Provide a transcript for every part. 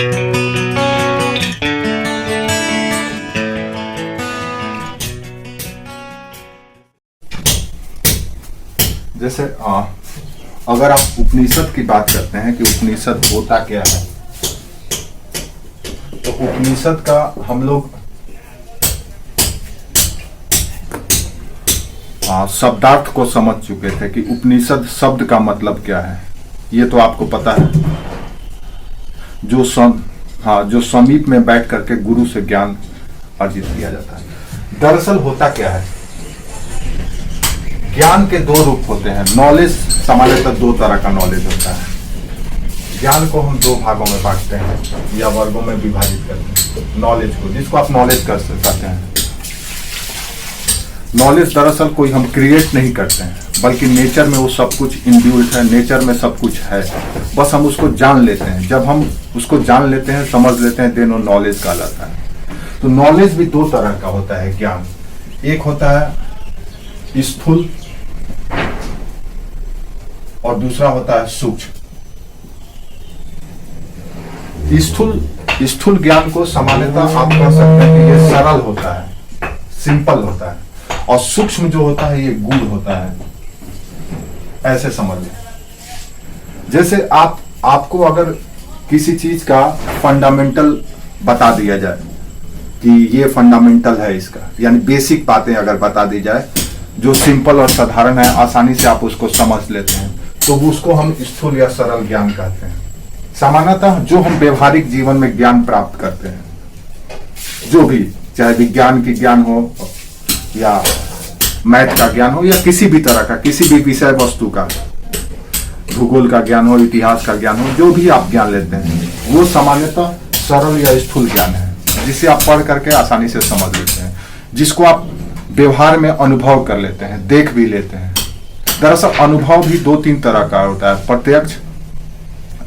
जैसे अगर आप उपनिषद की बात करते हैं कि उपनिषद होता क्या है, तो उपनिषद का हम लोग शब्दार्थ को समझ चुके थे कि उपनिषद शब्द का मतलब क्या है। ये तो आपको पता है, जो समीप में बैठ करके गुरु से ज्ञान अर्जित किया जाता है। दरअसल होता क्या है, ज्ञान के दो रूप होते हैं। नॉलेज सामान्यतः दो तरह का नॉलेज होता है। ज्ञान को हम दो भागों में बांटते हैं या वर्गों में विभाजित करते हैं। नॉलेज को, जिसको आप नॉलेज कर सकते हैं। नॉलेज दरअसल कोई हम क्रिएट नहीं करते हैं, बल्कि नेचर में वो सब कुछ इनबिल्ट है, नेचर में सब कुछ है, बस हम उसको जान लेते हैं। जब हम उसको जान लेते हैं, समझ लेते हैं, देन वो नॉलेज कहलाता है। तो नॉलेज भी दो तरह का होता है ज्ञान। एक होता है स्थूल और दूसरा होता है सूक्ष्म। स्थूल ज्ञान को सामान्यतः आप कह सकते हैं कि ये सरल होता है, सिंपल होता है, और सूक्ष्म जो होता है ये गूढ़ होता है। ऐसे समझ लें। जैसे आपको अगर किसी चीज का फंडामेंटल बता दिया जाए कि ये फंडामेंटल है इसका, यानी बेसिक बातें अगर बता दी जाए जो सिंपल और साधारण है, आसानी से आप उसको समझ लेते हैं, तो उसको हम स्थूल या सरल ज्ञान कहते हैं। सामान्यतः जो हम व्यवहारिक जीवन में ज्ञान प्राप्त करते हैं, जो भी, चाहे विज्ञान की ज्ञान हो या मैथ का ज्ञान हो या किसी भी तरह का, किसी भी विषय वस्तु का, भूगोल का ज्ञान हो, इतिहास का ज्ञान हो, जो भी आप ज्ञान लेते हैं, वो सामान्यतः सरल या स्थूल ज्ञान है, जिसे आप पढ़ करके आसानी से समझ लेते हैं, जिसको आप व्यवहार में अनुभव कर लेते हैं, देख भी लेते हैं। दरअसल अनुभव भी दो तीन तरह का होता है। प्रत्यक्ष,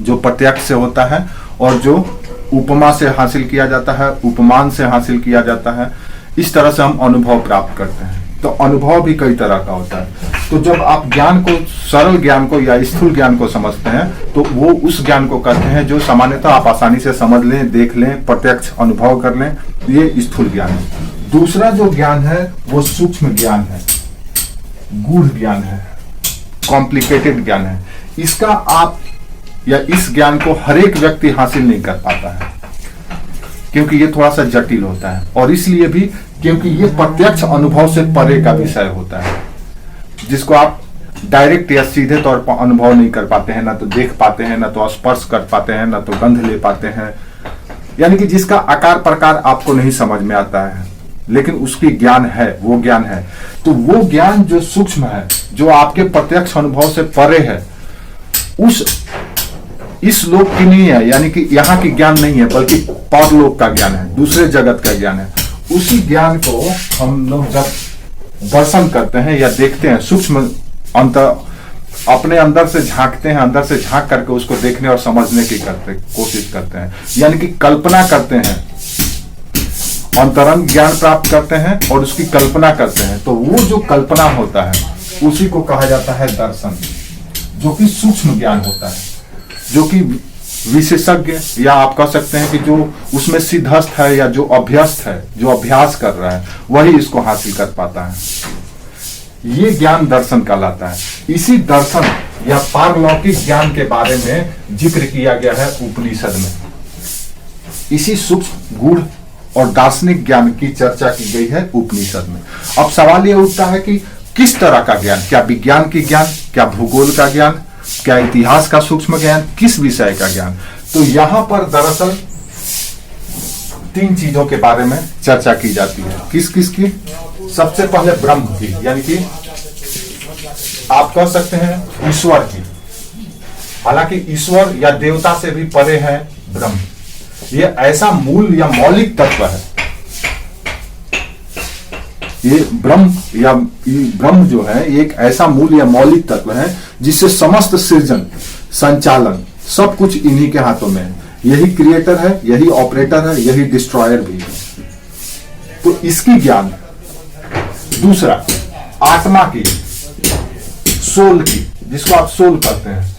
जो प्रत्यक्ष से होता है, और जो उपमा से हासिल किया जाता है, उपमान से हासिल किया जाता है। इस तरह से हम अनुभव प्राप्त करते हैं। तो अनुभव भी कई तरह का होता है। तो जब आप ज्ञान को, सरल ज्ञान को या स्थूल ज्ञान को समझते हैं, तो वो उस ज्ञान को कहते हैं जो सामान्यतः आप आसानी से समझ लें, देख लें, प्रत्यक्ष अनुभव कर लें, ये स्थूल ज्ञान है। दूसरा जो ज्ञान है वो सूक्ष्म ज्ञान है, गूढ़ ज्ञान है, कॉम्प्लिकेटेड ज्ञान है। इसका आप या इस ज्ञान को हर एक व्यक्ति हासिल नहीं कर पाता है, क्योंकि ये थोड़ा सा जटिल होता है, और इसलिए भी क्योंकि ये प्रत्यक्ष अनुभव से परे का विषय होता है, जिसको आप डायरेक्ट या सीधे तौर पर अनुभव नहीं कर पाते हैं, ना तो देख पाते हैं, ना तो स्पर्श कर पाते हैं, ना तो गंध ले पाते हैं, यानी कि जिसका आकार प्रकार आपको नहीं समझ में आता है, लेकिन उसकी ज्ञान है, वो ज्ञान है। तो वो ज्ञान जो सूक्ष्म है, जो आपके प्रत्यक्ष अनुभव से परे है, इस लोक की नहीं है, यानी कि यहाँ की ज्ञान नहीं है, बल्कि परलोक का ज्ञान है, दूसरे जगत का ज्ञान है। उसी ज्ञान को हम लोग जब दर्शन करते हैं या देखते हैं, सूक्ष्म अपने अंदर से झांकते हैं, अंदर से झांक करके उसको देखने और समझने की कोशिश करते हैं, यानी कि कल्पना करते हैं, अंतरंग ज्ञान प्राप्त करते हैं और उसकी कल्पना करते हैं। तो वो जो कल्पना होता है उसी को कहा जाता है दर्शन, जो कि सूक्ष्म ज्ञान होता है, जो कि विशेषज्ञ या आप कह सकते हैं कि जो उसमें सिद्धस्थ है या जो अभ्यस्त है, जो अभ्यास कर रहा है, वही इसको हासिल कर पाता है। ये ज्ञान दर्शन कहलाता है। इसी दर्शन या पारलौकिक ज्ञान के बारे में जिक्र किया गया है उपनिषद में। इसी सूक्ष्म, गूढ़ और दार्शनिक ज्ञान की चर्चा की गई है उपनिषद में। अब सवाल यह उठता है कि किस तरह का ज्ञान, क्या विज्ञान की ज्ञान, क्या भूगोल का ज्ञान, क्या इतिहास का सूक्ष्म ज्ञान, किस विषय का ज्ञान। तो यहां पर दरअसल तीन चीजों के बारे में चर्चा की जाती है। किस किस की? सबसे पहले ब्रह्म की, यानी कि आप कह सकते हैं ईश्वर की। हालांकि ईश्वर या देवता से भी परे है ब्रह्म। ये ऐसा मूल या मौलिक तत्व है, ये ब्रह्म जो है एक ऐसा मूल या मौलिक तत्व है जिससे समस्त सृजन, संचालन, सब कुछ इन्हीं के हाथों में है। यही क्रिएटर है, यही ऑपरेटर है, यही डिस्ट्रॉयर भी है। तो इसकी ज्ञान। दूसरा, आत्मा की, सोल की, जिसको आप सोल कहते हैं,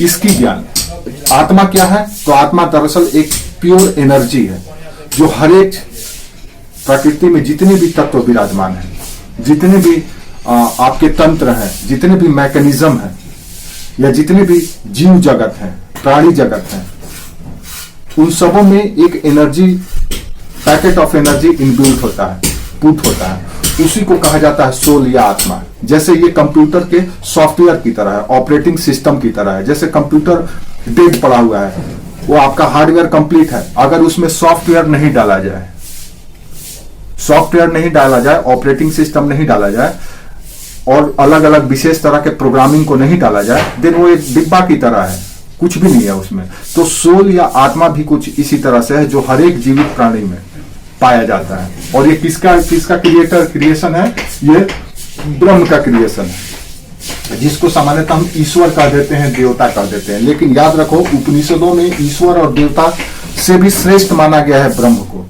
इसकी ज्ञान। आत्मा क्या है? तो आत्मा दरअसल एक प्योर एनर्जी है जो हर एक प्रकृति में जितने भी तत्व विराजमान है, जितने भी आपके तंत्र हैं, जितने भी मैकेनिज्म हैं, या जितने भी जीव जगत हैं, प्राणी जगत हैं, उन सबों में एक energy, packet of energy inbuilt होता है, पुट होता है। उसी को कहा जाता है सोल या आत्मा। जैसे ये कंप्यूटर के सॉफ्टवेयर की तरह है, ऑपरेटिंग सिस्टम की तरह है। जैसे कंप्यूटर डेड पड़ा हुआ है, वो आपका हार्डवेयर कंप्लीट है, अगर उसमें सॉफ्टवेयर नहीं डाला जाए, ऑपरेटिंग सिस्टम नहीं डाला जाए और अलग अलग विशेष तरह के प्रोग्रामिंग को नहीं डाला जाए, देन वो एक डिब्बा की तरह है, कुछ भी नहीं है उसमें। तो सोल या आत्मा भी कुछ इसी तरह से है जो हर एक जीवित प्राणी में पाया जाता है। और ये किसका क्रिएशन है? ये ब्रह्म का क्रिएशन है, जिसको सामान्यतः हम ईश्वर कह देते हैं, देवता कह देते हैं। लेकिन याद रखो, उपनिषदों में ईश्वर और देवता से भी श्रेष्ठ माना गया है ब्रह्म को।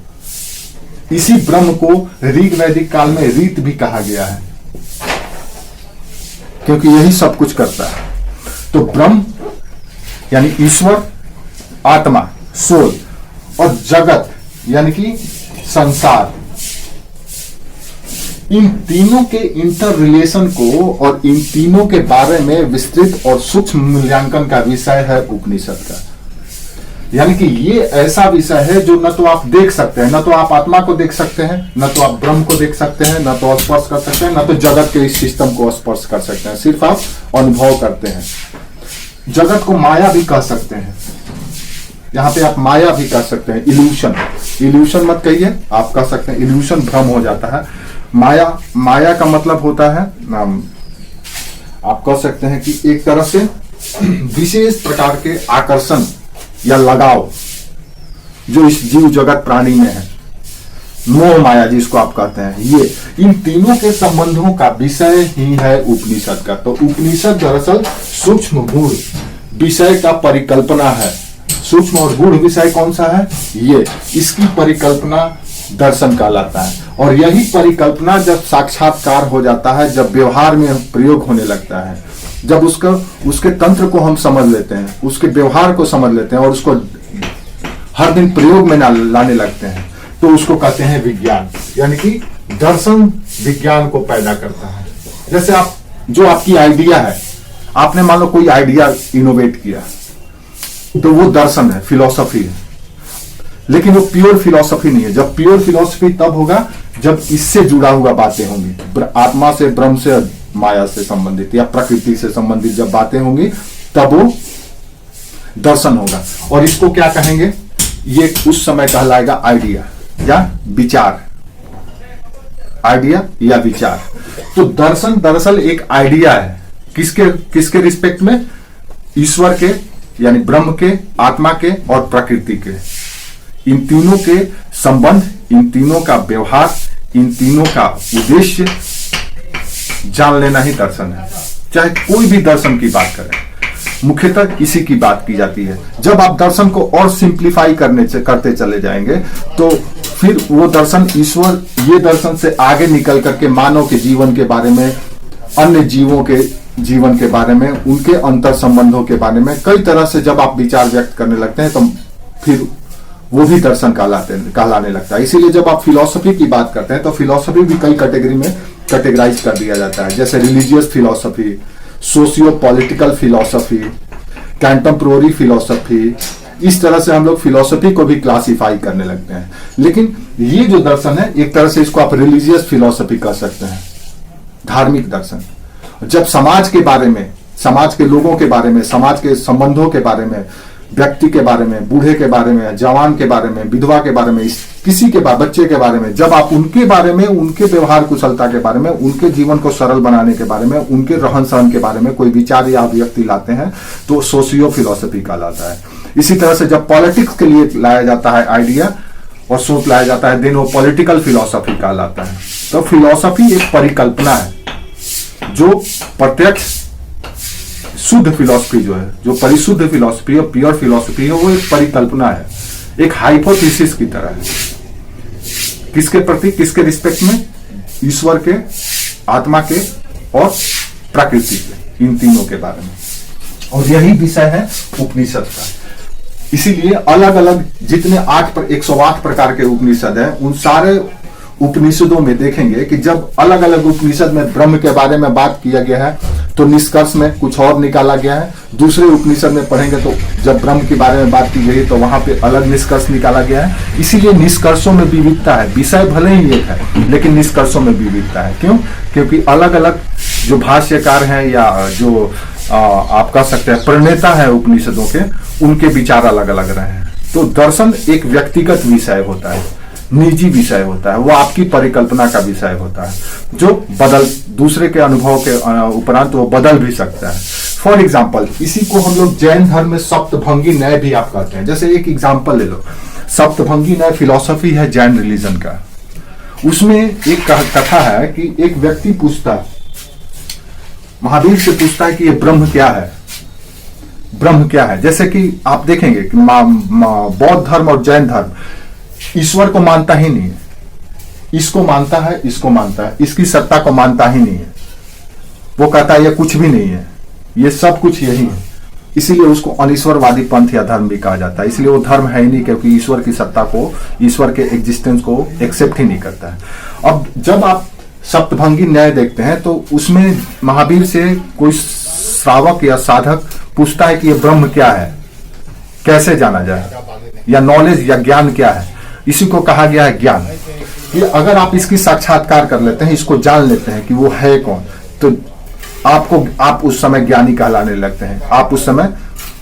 इसी ब्रह्म को ऋग वैदिक काल में रीत भी कहा गया है, क्योंकि यही सब कुछ करता है। तो ब्रह्म यानी ईश्वर, आत्मा, सोल, और जगत यानी कि संसार, इन तीनों के इंटर रिलेशन को और इन तीनों के बारे में विस्तृत और सूक्ष्म मूल्यांकन का विषय है उपनिषद का। यानी कि ये ऐसा विषय है जो न तो आप देख सकते हैं, न तो आप आत्मा को देख सकते हैं, न तो आप ब्रह्म को देख सकते हैं, न तो स्पर्श कर सकते हैं, न तो जगत के इस सिस्टम को स्पर्श कर सकते हैं, सिर्फ आप अनुभव करते हैं। जगत को माया भी कह सकते हैं, यहां पे आप माया भी कह सकते हैं, इल्यूशन मत कहिए, आप कह सकते हैं इल्यूशन, भ्रम हो जाता है। माया का मतलब होता है, आप कह सकते हैं कि एक तरह से विशेष प्रकार के आकर्षण या लगाव जो इस जीव जगत प्राणी में है, मोह माया जिसको आप कहते हैं, ये इन तीनों के संबंधों का विषय ही है उपनिषद का। तो उपनिषद दरअसल सूक्ष्म गूढ़ विषय का परिकल्पना है। सूक्ष्म और गूढ़ विषय कौन सा है? ये, इसकी परिकल्पना दर्शन कहलाता है। और यही परिकल्पना जब साक्षात्कार हो जाता है, जब व्यवहार में प्रयोग होने लगता है, जब उसके तंत्र को हम समझ लेते हैं, उसके व्यवहार को समझ लेते हैं और उसको हर दिन प्रयोग में लाने लगते हैं, तो उसको कहते हैं विज्ञान। यानी कि दर्शन विज्ञान को पैदा करता है। जैसे जो आपकी आइडिया है, आपने मान लो कोई आइडिया इनोवेट किया, तो वो दर्शन है, फिलॉसफी है। लेकिन वो प्योर फिलॉसफी नहीं है। जब प्योर फिलॉसफी तब होगा जब इससे जुड़ा हुआ बातें होंगी, आत्मा से, ब्रह्म से, माया से संबंधित या प्रकृति से संबंधित जब बातें होंगी, तब वो दर्शन होगा। और इसको क्या कहेंगे? ये उस समय कहलाएगा आइडिया या विचार। आइडिया या विचार। तो दर्शन दरअसल एक आइडिया है, किसके रिस्पेक्ट में? ईश्वर के यानी ब्रह्म के, आत्मा के और प्रकृति के। इन तीनों के संबंध, इन तीनों का व्यवहार, इन तीनों का उद्देश्य जान लेना ही दर्शन है। चाहे कोई भी दर्शन की बात करें, मुख्यतः इसी की बात की जाती है। जब आप दर्शन को और सिंप्लीफाई करते चले जाएंगे, तो फिर वो दर्शन ईश्वर, ये दर्शन से आगे निकल करके मानव के जीवन के बारे में, अन्य जीवों के जीवन के बारे में, उनके अंतर संबंधों के बारे में कई तरह से जब आप विचार व्यक्त करने लगते हैं, तो फिर वो भी दर्शन कहलाने लगता है। इसीलिए जब आप फिलॉसफी की बात करते हैं, तो फिलॉसफी भी कई कैटेगरी में कैटेगराइज कर दिया जाता है। जैसे religious philosophy, socio political philosophy, contemporary philosophy, इस तरह से हम लोग फिलॉसफी को भी क्लासिफाई करने लगते हैं। लेकिन ये जो दर्शन है, एक तरह से इसको आप रिलीजियस फिलॉसफी कह सकते हैं, धार्मिक दर्शन। जब समाज के बारे में, समाज के लोगों के बारे में, समाज के संबंधों के बारे में, व्यक्ति के बारे में, बूढ़े के बारे में, जवान के बारे में, विधवा के बारे में, किसी के बच्चे के बारे में, जब आप उनके बारे में, उनके व्यवहार कुशलता के बारे में, उनके जीवन को सरल बनाने के बारे में, उनके रहन सहन के बारे में कोई विचार या अभिव्यक्ति लाते हैं, तो सोशियो फिलॉसफी कहलाता है। इसी तरह से जब पॉलिटिक्स के लिए लाया जाता है आइडिया और सोच लाया जाता है, देन वो पॉलिटिकल फिलॉसफी कहलाता है। तो फिलॉसफी एक परिकल्पना है, जो प्रत्यक्ष शुद्ध फिलॉसफी जो है, जो परिशुद्ध फिलॉसफी और प्योर फिलॉसफी है, वो एक परिकल्पना है, एक हाइपोथेसिस की तरह है। किसके प्रति, किसके रिस्पेक्ट में? ईश्वर के, आत्मा के और प्रकृति के, इन तीनों के बारे में। और यही विषय है उपनिषद का। इसीलिए अलग अलग जितने 108 प्रकार के उपनिषद हैं, उन सारे उपनिषदों में देखेंगे कि जब अलग अलग उपनिषद में ब्रह्म के बारे में बात किया गया है तो निष्कर्ष में कुछ और निकाला गया है। दूसरे उपनिषद में पढ़ेंगे तो जब ब्रह्म के बारे में बात की गई तो वहां पे अलग निष्कर्ष निकाला गया है। इसीलिए निष्कर्षों में विविधता है। विषय भले ही एक है लेकिन निष्कर्षों में विविधता है। क्यों? क्योंकि अलग अलग जो भाष्यकार हैं या जो आप कह सकते हैं प्रणेता है उपनिषदों के, उनके विचार अलग अलग रहे हैं। तो दर्शन एक व्यक्तिगत विषय होता है, निजी विषय होता है, वो आपकी परिकल्पना का विषय होता है जो दूसरे के अनुभव के उपरांत वो बदल भी सकता है। फॉर एग्जाम्पल, इसी को हम लोग जैन धर्म में सप्तभंगी न्याय भी आप कहते हैं। जैसे एक एग्जाम्पल ले लो, सप्तभंगी न्याय फिलॉसफी है जैन रिलीजन का। उसमें एक कथा है कि एक व्यक्ति पूछता है, महावीर से पूछता है कि ये ब्रह्म क्या है, ब्रह्म क्या है। जैसे कि आप देखेंगे कि बौद्ध धर्म और जैन धर्म ईश्वर को मानता ही नहीं है, इसको मानता है, इसको मानता है, इसकी सत्ता को मानता ही नहीं है। वो कहता है ये कुछ भी नहीं है, ये सब कुछ यही है। इसीलिए उसको अनिश्वरवादी पंथ या धर्म भी कहा जाता है। इसलिए वो धर्म है ही नहीं, क्योंकि ईश्वर की सत्ता को, ईश्वर के एग्जिस्टेंस को एक्सेप्ट ही नहीं करता है। अब जब आप सप्तभंगी न्याय देखते हैं तो उसमें महावीर से कोई श्रावक या साधक पूछता है कि ये ब्रह्म क्या है, कैसे जाना जाए, या नॉलेज या ज्ञान क्या है। इसी को कहा गया है ज्ञान। कि अगर आप इसकी साक्षात्कार कर लेते हैं, इसको जान लेते हैं कि वो है कौन, तो आप उस समय ज्ञानी कहलाने लगते हैं, आप उस समय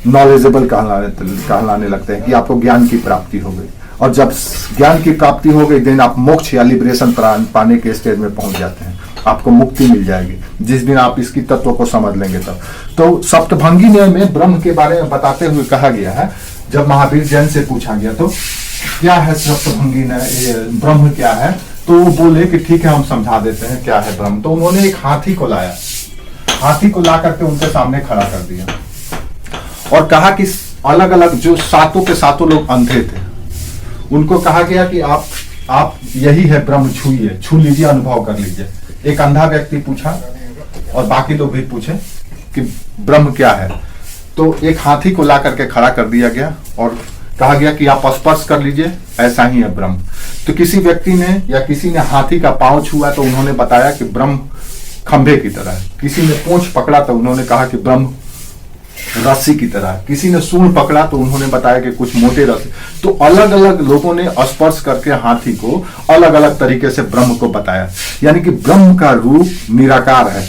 नॉलेजेबल कहलाने लगते हैं कि आपको ज्ञान की प्राप्ति हो गई। और जब ज्ञान की प्राप्ति हो गई देन आप मोक्ष या लिबरेशन पाने के स्टेज में पहुंच जाते हैं, आपको मुक्ति मिल जाएगी जिस दिन आप इसकी तत्व को समझ लेंगे तब। तो सप्तभंगी न्याय में ब्रह्म के बारे में बताते हुए कहा गया है, जब महावीर जैन से पूछा गया तो क्या है सप्तभंगी न्याय, ब्रह्म क्या है, तो वो बोले कि ठीक है हम समझा देते हैं क्या है ब्रह्म। तो उन्होंने एक हाथी को लाया, हाथी को ला करके उनके सामने खड़ा कर दिया और कहा कि अलग अलग जो सातों के सातों लोग अंधे थे, उनको कहा गया कि आप यही है ब्रह्म, छूइए, छू लीजिए, अनुभव कर लीजिए। एक अंधा व्यक्ति पूछा और बाकी लोग भी पूछे कि ब्रह्म क्या है। तो एक हाथी को ला करके खड़ा कर दिया गया और कहा गया कि आप स्पर्श कर लीजिए, ऐसा ही है ब्रह्म। तो किसी व्यक्ति ने या किसी ने हाथी का पांव छुआ तो उन्होंने बताया कि ब्रह्म खंभे की तरह है। किसी ने पूंछ पकड़ा तो उन्होंने कहा कि ब्रह्म रस्सी की तरह है। किसी ने सूंड पकड़ा तो उन्होंने बताया कि कुछ मोटे रस्सी। तो अलग अलग लोगों ने स्पर्श करके हाथी को अलग अलग तरीके से ब्रह्म को बताया। यानी कि ब्रह्म का रूप निराकार है।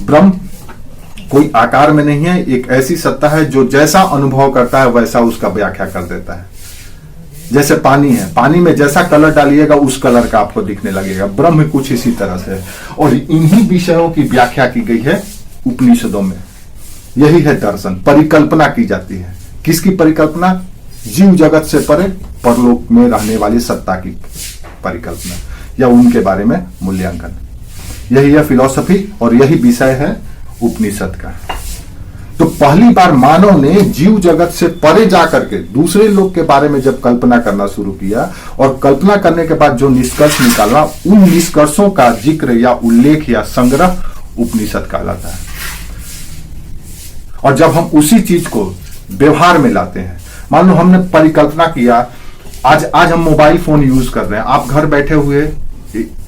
ब्रह्म कोई आकार में नहीं है, एक ऐसी सत्ता है जो जैसा अनुभव करता है वैसा उसका व्याख्या कर देता है। जैसे पानी है, पानी में जैसा कलर डालिएगा उस कलर का आपको दिखने लगेगा। ब्रह्म कुछ इसी तरह से है और इन्हीं विषयों की व्याख्या की गई है उपनिषदों में। यही है दर्शन। परिकल्पना की जाती है। किसकी परिकल्पना? जीव जगत से परे परलोक में रहने वाली सत्ता की परिकल्पना या उनके बारे में मूल्यांकन। यही है फिलॉसफी और यही विषय है उपनिषद का। तो पहली बार मानव ने जीव जगत से परे जाकर के दूसरे लोग के बारे में जब कल्पना करना शुरू किया और कल्पना करने के बाद जो निष्कर्ष निकाला, उन निष्कर्षों का जिक्र या उल्लेख या संग्रह उपनिषद कहलाता है। और जब हम उसी चीज को व्यवहार में लाते हैं, मान लो हमने परिकल्पना किया, आज हम मोबाइल फोन यूज कर रहे हैं, आप घर बैठे हुए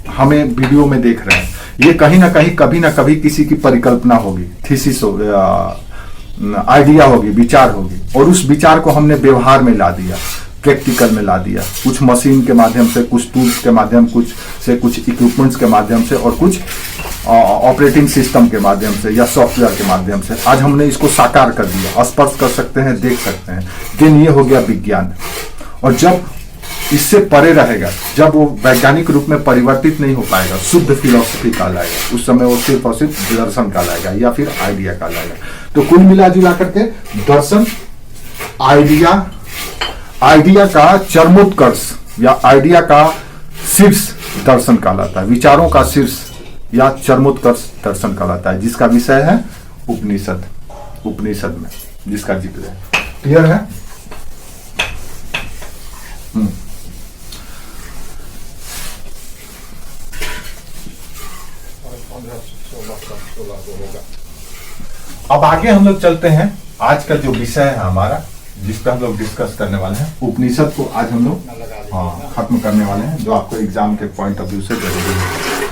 हमें वीडियो में देख रहे हैं, ये कहीं ना कहीं कभी ना कभी किसी की परिकल्पना होगी, थीसिस हो, आइडिया होगी, विचार होगी, और उस विचार को हमने व्यवहार में ला दिया, प्रैक्टिकल में ला दिया, कुछ मशीन के माध्यम से, कुछ टूल्स के माध्यम से, कुछ इक्विपमेंट्स के माध्यम से और कुछ ऑपरेटिंग सिस्टम के माध्यम से या सॉफ्टवेयर के माध्यम से आज हमने इसको साकार कर दिया, स्पर्श कर सकते हैं, देख सकते हैं। देन ये हो गया विज्ञान। और जब इससे परे रहेगा, जब वो वैज्ञानिक रूप में परिवर्तित नहीं हो पाएगा, शुद्ध फिलॉसफी कहलाएगा, उस समय वो सिर्फ और सिर्फ दर्शन कहलाएगा या फिर आइडिया कहलाएगा। तो कुल मिला जुला करके दर्शन आइडिया का चरमोत्कर्ष या आइडिया का शीर्ष दर्शन कहलाता है, विचारों का शीर्ष या चरमोत्कर्ष दर्शन कहलाता है, जिसका विषय है उपनिषद में जिसका जिक्र है। क्लियर है? अब आगे हम लोग चलते हैं। आज का जो विषय है हमारा, जिस पर हम लोग डिस्कस करने वाले हैं, उपनिषद को आज हम लोग खत्म करने वाले हैं, जो आपको एग्जाम के पॉइंट ऑफ व्यू से जरूरी है।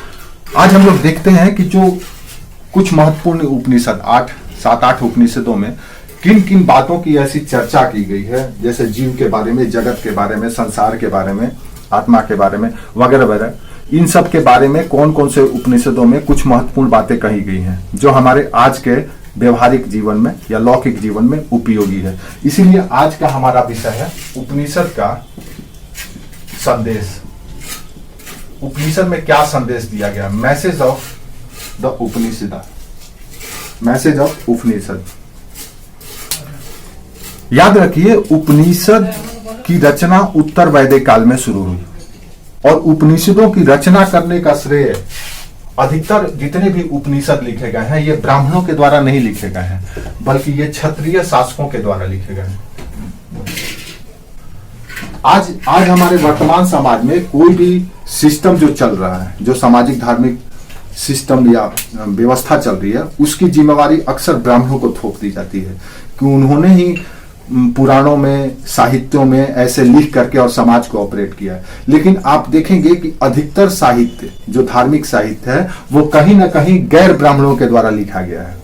आज हम लोग देखते हैं कि जो कुछ महत्वपूर्ण उपनिषद, 7-8 उपनिषदों में किन किन बातों की ऐसी चर्चा की गई है, जैसे जीव के बारे में, जगत के बारे में, संसार के बारे में, आत्मा के बारे में वगैरह वगैरह, इन सब के बारे में कौन कौन से उपनिषदों में कुछ महत्वपूर्ण बातें कही गई हैं जो हमारे आज के व्यवहारिक जीवन में या लौकिक जीवन में उपयोगी है। इसीलिए आज का हमारा विषय है उपनिषद का संदेश। उपनिषद में क्या संदेश दिया गया, message of the Upanishad, message of Upanishad. याद रखिए, उपनिषद की रचना उत्तर वैदिक काल में शुरू हुई और उपनिषदों की रचना करने का श्रेय, अधिकतर जितने भी उपनिषद लिखे गए हैं ये ब्राह्मणों के द्वारा नहीं लिखे गए हैं, बल्कि ये क्षत्रिय शासकों के द्वारा लिखे गए हैं। आज हमारे वर्तमान समाज में कोई भी सिस्टम जो चल रहा है, जो सामाजिक धार्मिक सिस्टम या व्यवस्था चल रही है, उसकी जिम्मेवारी अक्सर ब्राह्मणों को थोप दी जाती है कि उन्होंने ही पुराणों में, साहित्यों में ऐसे लिख करके और समाज को ऑपरेट किया है। लेकिन आप देखेंगे कि अधिकतर साहित्य, जो धार्मिक साहित्य है, वो कहीं ना कहीं गैर ब्राह्मणों के द्वारा लिखा गया है,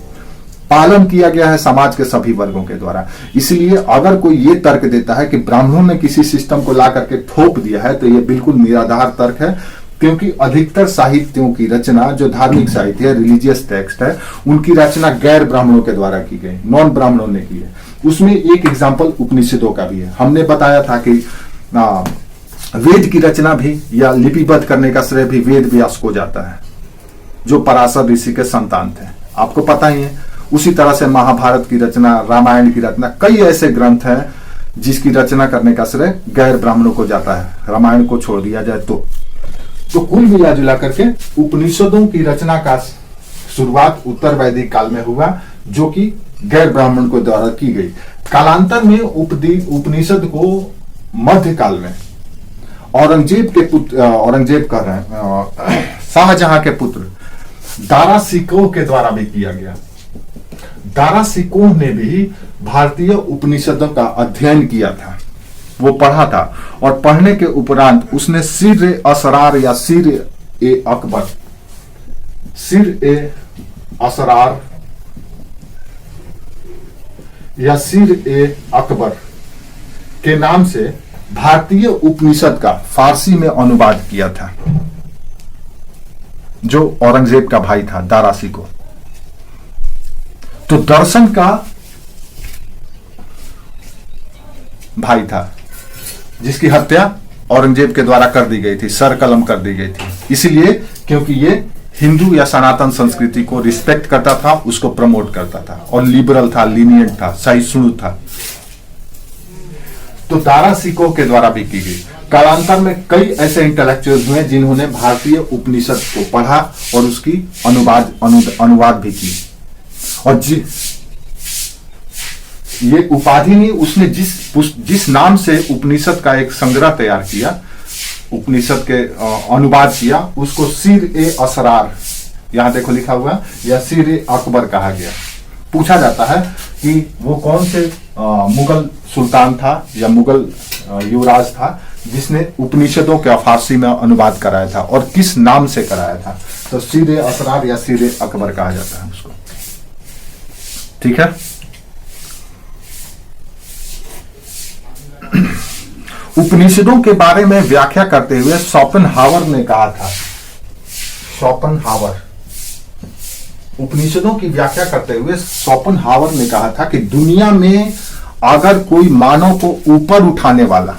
पालन किया गया है समाज के सभी वर्गों के द्वारा। इसलिए अगर कोई ये तर्क देता है कि ब्राह्मणों ने किसी सिस्टम को ला करके थोप दिया है, तो ये बिल्कुल निराधार तर्क है, क्योंकि अधिकतर साहित्यों की रचना, जो धार्मिक साहित्य है, रिलीजियस टेक्स्ट है, उनकी रचना गैर ब्राह्मणों के द्वारा की गई, नॉन ब्राह्मणों ने की है। उसमें एक एग्जाम्पल उपनिषदों का भी है। हमने बताया था कि वेद की रचना भी या लिपिबद्ध करने का श्रेय भी वेद व्यास को जाता है, जो पराशर ऋषि के संतान थे, आपको पता ही है। उसी तरह से महाभारत की रचना, रामायण की रचना, कई ऐसे ग्रंथ हैं जिसकी रचना करने का श्रेय गैर ब्राह्मणों को जाता है, रामायण को छोड़ दिया जाए तो कुल मिला जुला करके उपनिषदों की रचना का शुरुआत उत्तर वैदिक काल में हुआ, जो कि गैर ब्राह्मण को द्वारा की गई। कालांतर में उपनिषद को मध्य काल में औरंगजेब के पुत्र, औरंगजेब कह रहे हैं, शाहजहां के पुत्र दारा सिकोह के द्वारा भी किया गया। दारा सिकोह ने भी भारतीय उपनिषदों का अध्ययन किया था, वो पढ़ा था, और पढ़ने के उपरांत उसने सिर ए असरार या सिर ए अकबर, सिर ए असरार या सिर ए अकबर के नाम से भारतीय उपनिषद का फारसी में अनुवाद किया था, जो औरंगजेब का भाई था, दारा सिकोह। तो दर्शन का भाई था, जिसकी हत्या औरंगजेब के द्वारा कर दी गई थी, सर कलम कर दी गई थी, इसलिए क्योंकि ये हिंदू या सनातन संस्कृति को रिस्पेक्ट करता था, उसको प्रमोट करता था, और लिबरल था, लीनियंट था, सहिष्णु था। तो दारा सिकोह के द्वारा भी की गई। कालांतर में कई ऐसे इंटेलेक्चुअल्स हुए जिन्होंने भारतीय उपनिषद को पढ़ा और उसकी अनुवाद भी की। और ये उपाधि नहीं, उसने जिस नाम से उपनिषद का एक संग्रह तैयार किया, उपनिषद के अनुवाद किया, उसको सिर ए असरार, यहां देखो लिखा हुआ, या सिर ए अकबर कहा गया। पूछा जाता है कि वो कौन से मुगल सुल्तान था या मुगल युवराज था जिसने उपनिषदों का फारसी में अनुवाद कराया था और किस नाम से कराया था। तो सिर ए असरार या सिर ए अकबर कहा जाता है उसको। ठीक है। उपनिषदों के बारे में व्याख्या करते हुए शोपेनहावर ने कहा था, शोपेनहावर, उपनिषदों की व्याख्या करते हुए शोपेनहावर ने कहा था कि दुनिया में अगर कोई मानव को ऊपर उठाने वाला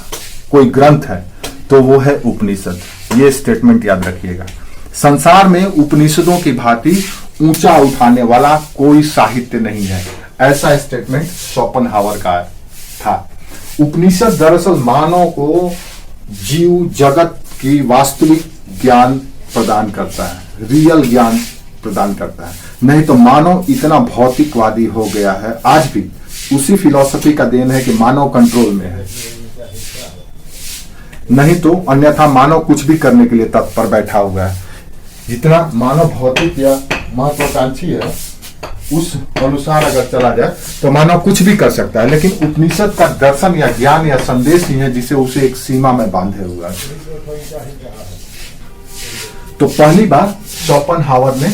कोई ग्रंथ है तो वो है उपनिषद। ये स्टेटमेंट याद रखिएगा। संसार में उपनिषदों की भांति ऊंचा उठाने वाला कोई साहित्य नहीं है, ऐसा स्टेटमेंट शोपेनहावर का था। उपनिषद दरअसल मानव को जीव जगत की वास्तविक ज्ञान प्रदान करता है, रियल ज्ञान प्रदान करता है। नहीं तो मानव इतना भौतिकवादी हो गया है, आज भी उसी फिलॉसफी का देन है कि मानव कंट्रोल में है, नहीं तो अन्यथा मानव कुछ भी करने के लिए तत्पर बैठा हुआ है। जितना मानव भौतिक या महत्वाकांक्षी है, उस अनुसार अगर चला जाए तो मानव कुछ भी कर सकता है, लेकिन उपनिषद का दर्शन या ज्ञान या संदेश ही है जिसे उसे एक सीमा में बांधे हुआ है। तो पहली बार शोपेनहावर ने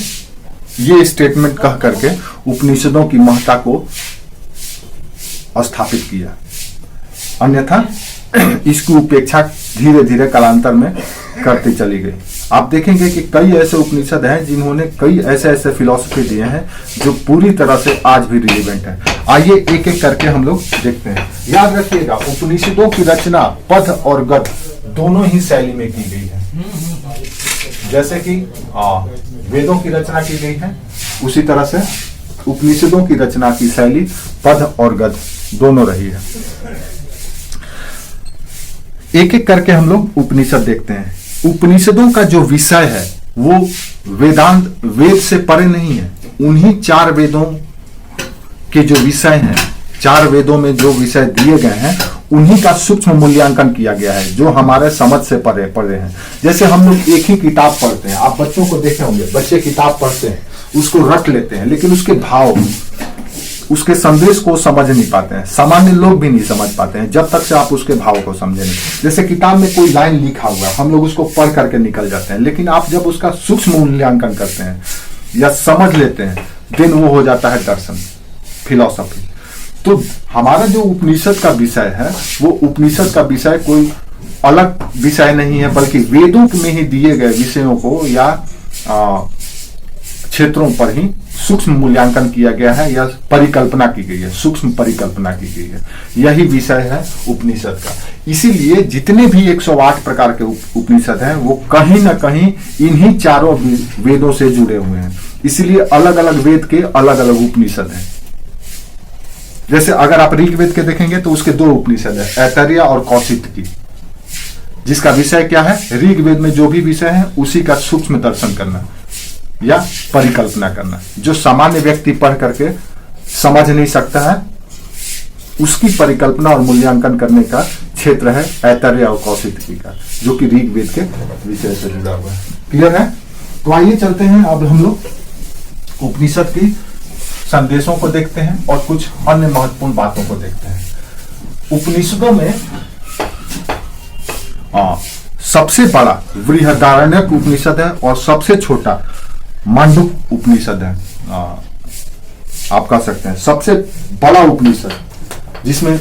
ये स्टेटमेंट कह करके उपनिषदों की महत्ता को स्थापित किया, अन्यथा इसकी उपेक्षा धीरे धीरे कालांतर में करती चली गई। आप देखेंगे कि कई ऐसे उपनिषद हैं जिन्होंने कई ऐसे ऐसे फिलॉसफी दिए हैं जो पूरी तरह से आज भी रिलेवेंट है। आइए एक एक करके हम लोग देखते हैं। याद रखिएगा, उपनिषदों की रचना पद और गद्य दोनों ही शैली में की गई है। जैसे कि वेदों की रचना की गई है, उसी तरह से उपनिषदों की रचना की शैली पद और गद्य दोनों रही है। एक एक करके हम लोग उपनिषद देखते हैं। उपनिषदों का जो विषय है वो वेदांत, वेद से परे नहीं है। उन्हीं 4 वेदों के जो विषय हैं, 4 वेदों में जो विषय दिए गए हैं, उन्हीं का सूक्ष्म मूल्यांकन किया गया है जो हमारे समझ से परे हैं। जैसे हम लोग एक ही किताब पढ़ते हैं, आप बच्चों को देखे होंगे, बच्चे किताब पढ़ते हैं, उसको रट लेते हैं, लेकिन उसके भाव, उसके संदेश को समझ नहीं पाते हैं। सामान्य लोग भी नहीं समझ पाते हैं जब तक से आप उसके भाव को समझे नहीं। जैसे किताब में कोई लाइन लिखा हुआ है, हम लोग उसको पढ़ करके निकल जाते हैं, लेकिन आप जब उसका सूक्ष्म मूल्यांकन करते हैं या समझ लेते हैं, देन वो हो जाता है दर्शन, फिलॉसफी। तो हमारा जो उपनिषद का विषय है, वो उपनिषद का विषय कोई अलग विषय नहीं है, बल्कि वेदों में ही दिए गए विषयों को या क्षेत्रों पर ही सूक्ष्म मूल्यांकन किया गया है या परिकल्पना की गई है, सूक्ष्म परिकल्पना की गई है। यही विषय है उपनिषद का। इसीलिए जितने भी 108 प्रकार के उपनिषद हैं, वो कहीं ना कहीं इन्हीं 4 वेदों से जुड़े हुए हैं। इसलिए अलग अलग वेद के अलग अलग उपनिषद हैं। जैसे अगर आप ऋग्वेद के देखेंगे तो उसके 2 उपनिषद है, ऐतरेय और कौशितकी, जिसका विषय क्या है, ऋग्वेद में जो भी विषय है उसी का सूक्ष्म दर्शन करना या परिकल्पना करना। जो सामान्य व्यक्ति पढ़ करके समझ नहीं सकता है, उसकी परिकल्पना और मूल्यांकन करने का क्षेत्र है ऐतरेय और कौशितकी का, जो कि ऋग्वेद के विषय से जुड़ा हुआ है। क्लियर है? तो आइए चलते हैं, अब हम लोग उपनिषद की संदेशों को देखते हैं और कुछ अन्य महत्वपूर्ण बातों को देखते हैं। उपनिषदों में सबसे बड़ा बृहदारण्यक उपनिषद है और सबसे छोटा मांडुक उपनिषद है। आप कह सकते हैं सबसे बड़ा उपनिषद, जिसमें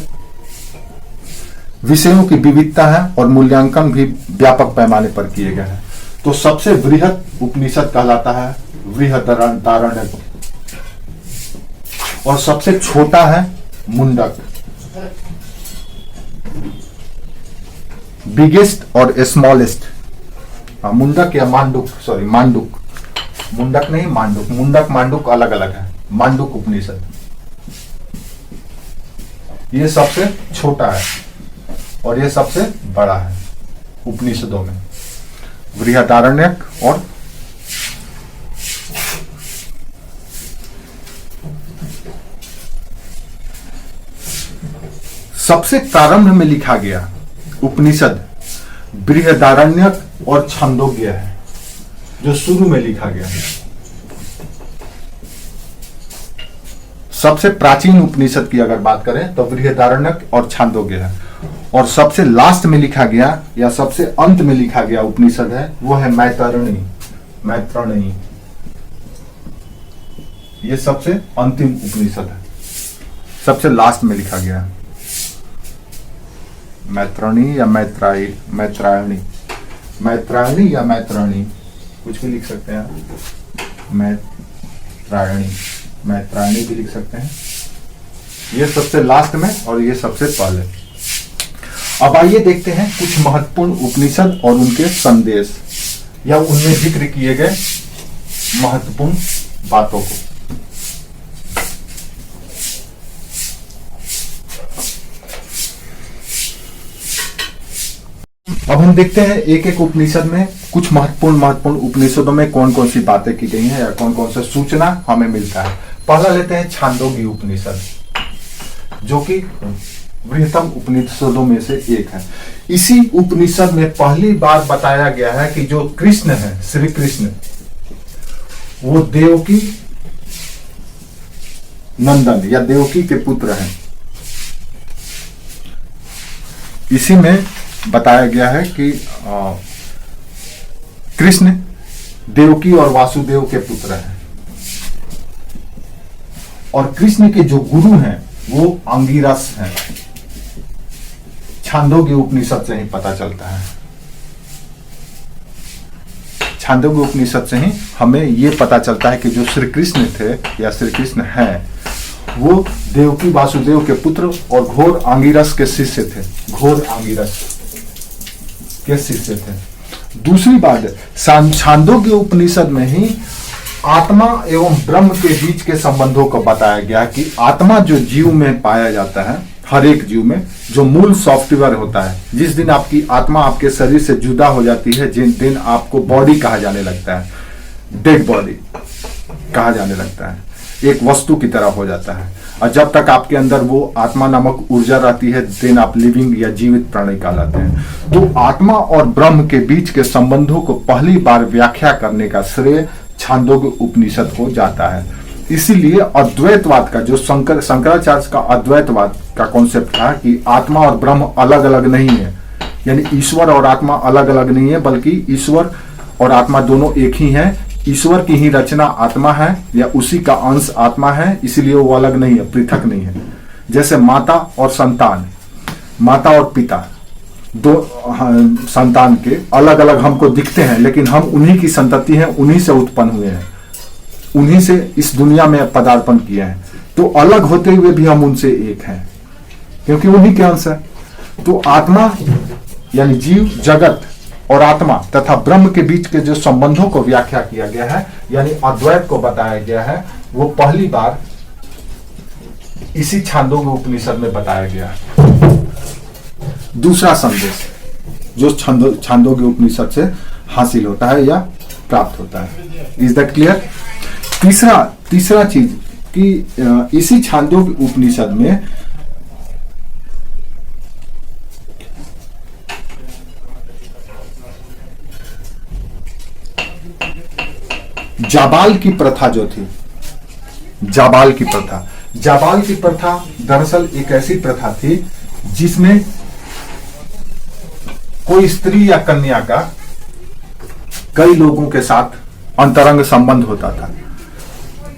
विषयों की विविधता है और मूल्यांकन भी व्यापक पैमाने पर किए गए हैं। तो सबसे बृहद उपनिषद कहलाता है बृहदारण्यक और सबसे छोटा है मुंडक। बिगेस्ट और स्मॉलेस्ट, मुंडक या मांडुक, सॉरी मांडुक, मुंडक नहीं मांडुक, मुंडक मांडुक अलग अलग है। मांडुक उपनिषद ये सबसे छोटा है और ये सबसे बड़ा है उपनिषदों में। बृहदारण्यक और सबसे प्रारंभ में लिखा गया उपनिषद बृहदारण्यक और छंदोग्य है, जो शुरू में लिखा गया है। सबसे प्राचीन उपनिषद की अगर बात करें तो बृहदारण्यक और छांदोग्य है, और सबसे लास्ट में लिखा गया या सबसे अंत में लिखा गया उपनिषद है वो है मैत्रेयी। ये सबसे अंतिम उपनिषद है, सबसे लास्ट में लिखा गया है। मैत्रेयी या मैत्रायणी या मैत्रेयी, कुछ भी लिख सकते हैं। मैत्रायणी भी लिख सकते हैं। ये सबसे लास्ट में और ये सबसे पहले। अब आइए देखते हैं कुछ महत्वपूर्ण उपनिषद और उनके संदेश या उनमें जिक्र किए गए महत्वपूर्ण बातों को। अब हम देखते हैं एक एक उपनिषद में कुछ महत्वपूर्ण उपनिषदों में कौन कौन सी बातें की गई हैं या कौन कौन सा सूचना हमें मिलता है। पहला लेते हैं छांदोग्य उपनिषद, जो कि बृहत्तम उपनिषदों में से एक है। इसी उपनिषद में पहली बार बताया गया है कि जो कृष्ण है, श्री कृष्ण, वो देवकी नंदन या देवकी के पुत्र हैं। इसी में बताया गया है कि कृष्ण देवकी और वासुदेव के पुत्र हैं, और कृष्ण के जो गुरु हैं वो अंगिरस हैं। छांदोग्य उपनिषद से ही पता चलता है। छांदोग्य उपनिषद से ही हमें यह पता चलता है कि जो श्री कृष्ण थे या श्री कृष्ण हैं वो देवकी वासुदेव के पुत्र और घोर अंगिरस के शिष्य थे। घोर अंगिरस के शिष्य थे। दूसरी बात, छांदोग्य उपनिषद में ही आत्मा एवं ब्रह्म के बीच के संबंधों को बताया गया कि आत्मा जो जीव में पाया जाता है, हर एक जीव में जो मूल सॉफ्टवेयर होता है, जिस दिन आपकी आत्मा आपके शरीर से जुदा हो जाती है, जिस दिन आपको बॉडी कहा जाने लगता है, डेड बॉडी कहा जाने लगता है, एक वस्तु की तरह हो जाता है, और जब तक आपके अंदर वो आत्मा नामक ऊर्जा रहती है, दिन आप लिविंग या जीवित प्राणी कहलाते हैं। तो आत्मा और ब्रह्म के बीच के संबंधों को पहली बार व्याख्या करने का श्रेय छांदोग्य उपनिषद को जाता है। इसीलिए अद्वैतवाद का जो शंकराचार्य का अद्वैतवाद का कॉन्सेप्ट था कि आत्मा और ब्रह्म अलग अलग नहीं है, यानी ईश्वर और आत्मा अलग अलग नहीं है, बल्कि ईश्वर और आत्मा दोनों एक ही हैं। ईश्वर की ही रचना आत्मा है या उसी का अंश आत्मा है, इसलिए वो अलग नहीं है, पृथक नहीं है। जैसे माता और संतान, माता और पिता दो संतान के अलग अलग हमको दिखते हैं, लेकिन हम उन्हीं की संतति हैं, उन्हीं से उत्पन्न हुए हैं, उन्हीं से इस दुनिया में पदार्पण किए हैं। तो अलग होते हुए भी हम उनसे एक हैं, क्योंकि उन्हीं के अंश है। तो आत्मा यानी जीव जगत और आत्मा तथा ब्रह्म के बीच के जो संबंधों को व्याख्या किया गया है, यानी अद्वैत को बताया गया है, वो पहली बार इसी छांदोग्य उपनिषद में बताया गया है। दूसरा संदेश जो छांदोग्य उपनिषद से हासिल होता है या प्राप्त होता है। Is that clear? तीसरा चीज कि इसी छांदोग्य उपनिषद में जाबाल की प्रथा जो थी, जाबाल की प्रथा दरअसल एक ऐसी प्रथा थी जिसमें कोई स्त्री या कन्या का कई लोगों के साथ अंतरंग संबंध होता था।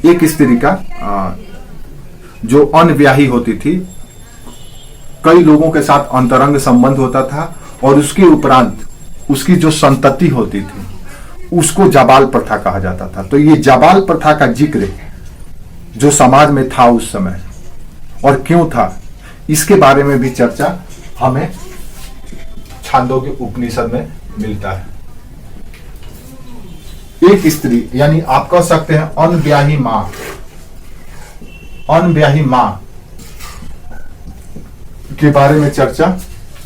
एक स्त्री का जो अनव्याही होती थी, कई लोगों के साथ अंतरंग संबंध होता था, और उसके उपरांत उसकी जो संतति होती थी उसको जाबाल प्रथा कहा जाता था। तो ये जाबाल प्रथा का जिक्र जो समाज में था उस समय, और क्यों था, इसके बारे में भी चर्चा हमें छांदोग्य उपनिषद में मिलता है। एक स्त्री यानी आप कह सकते हैं अनब्याही मां के बारे में चर्चा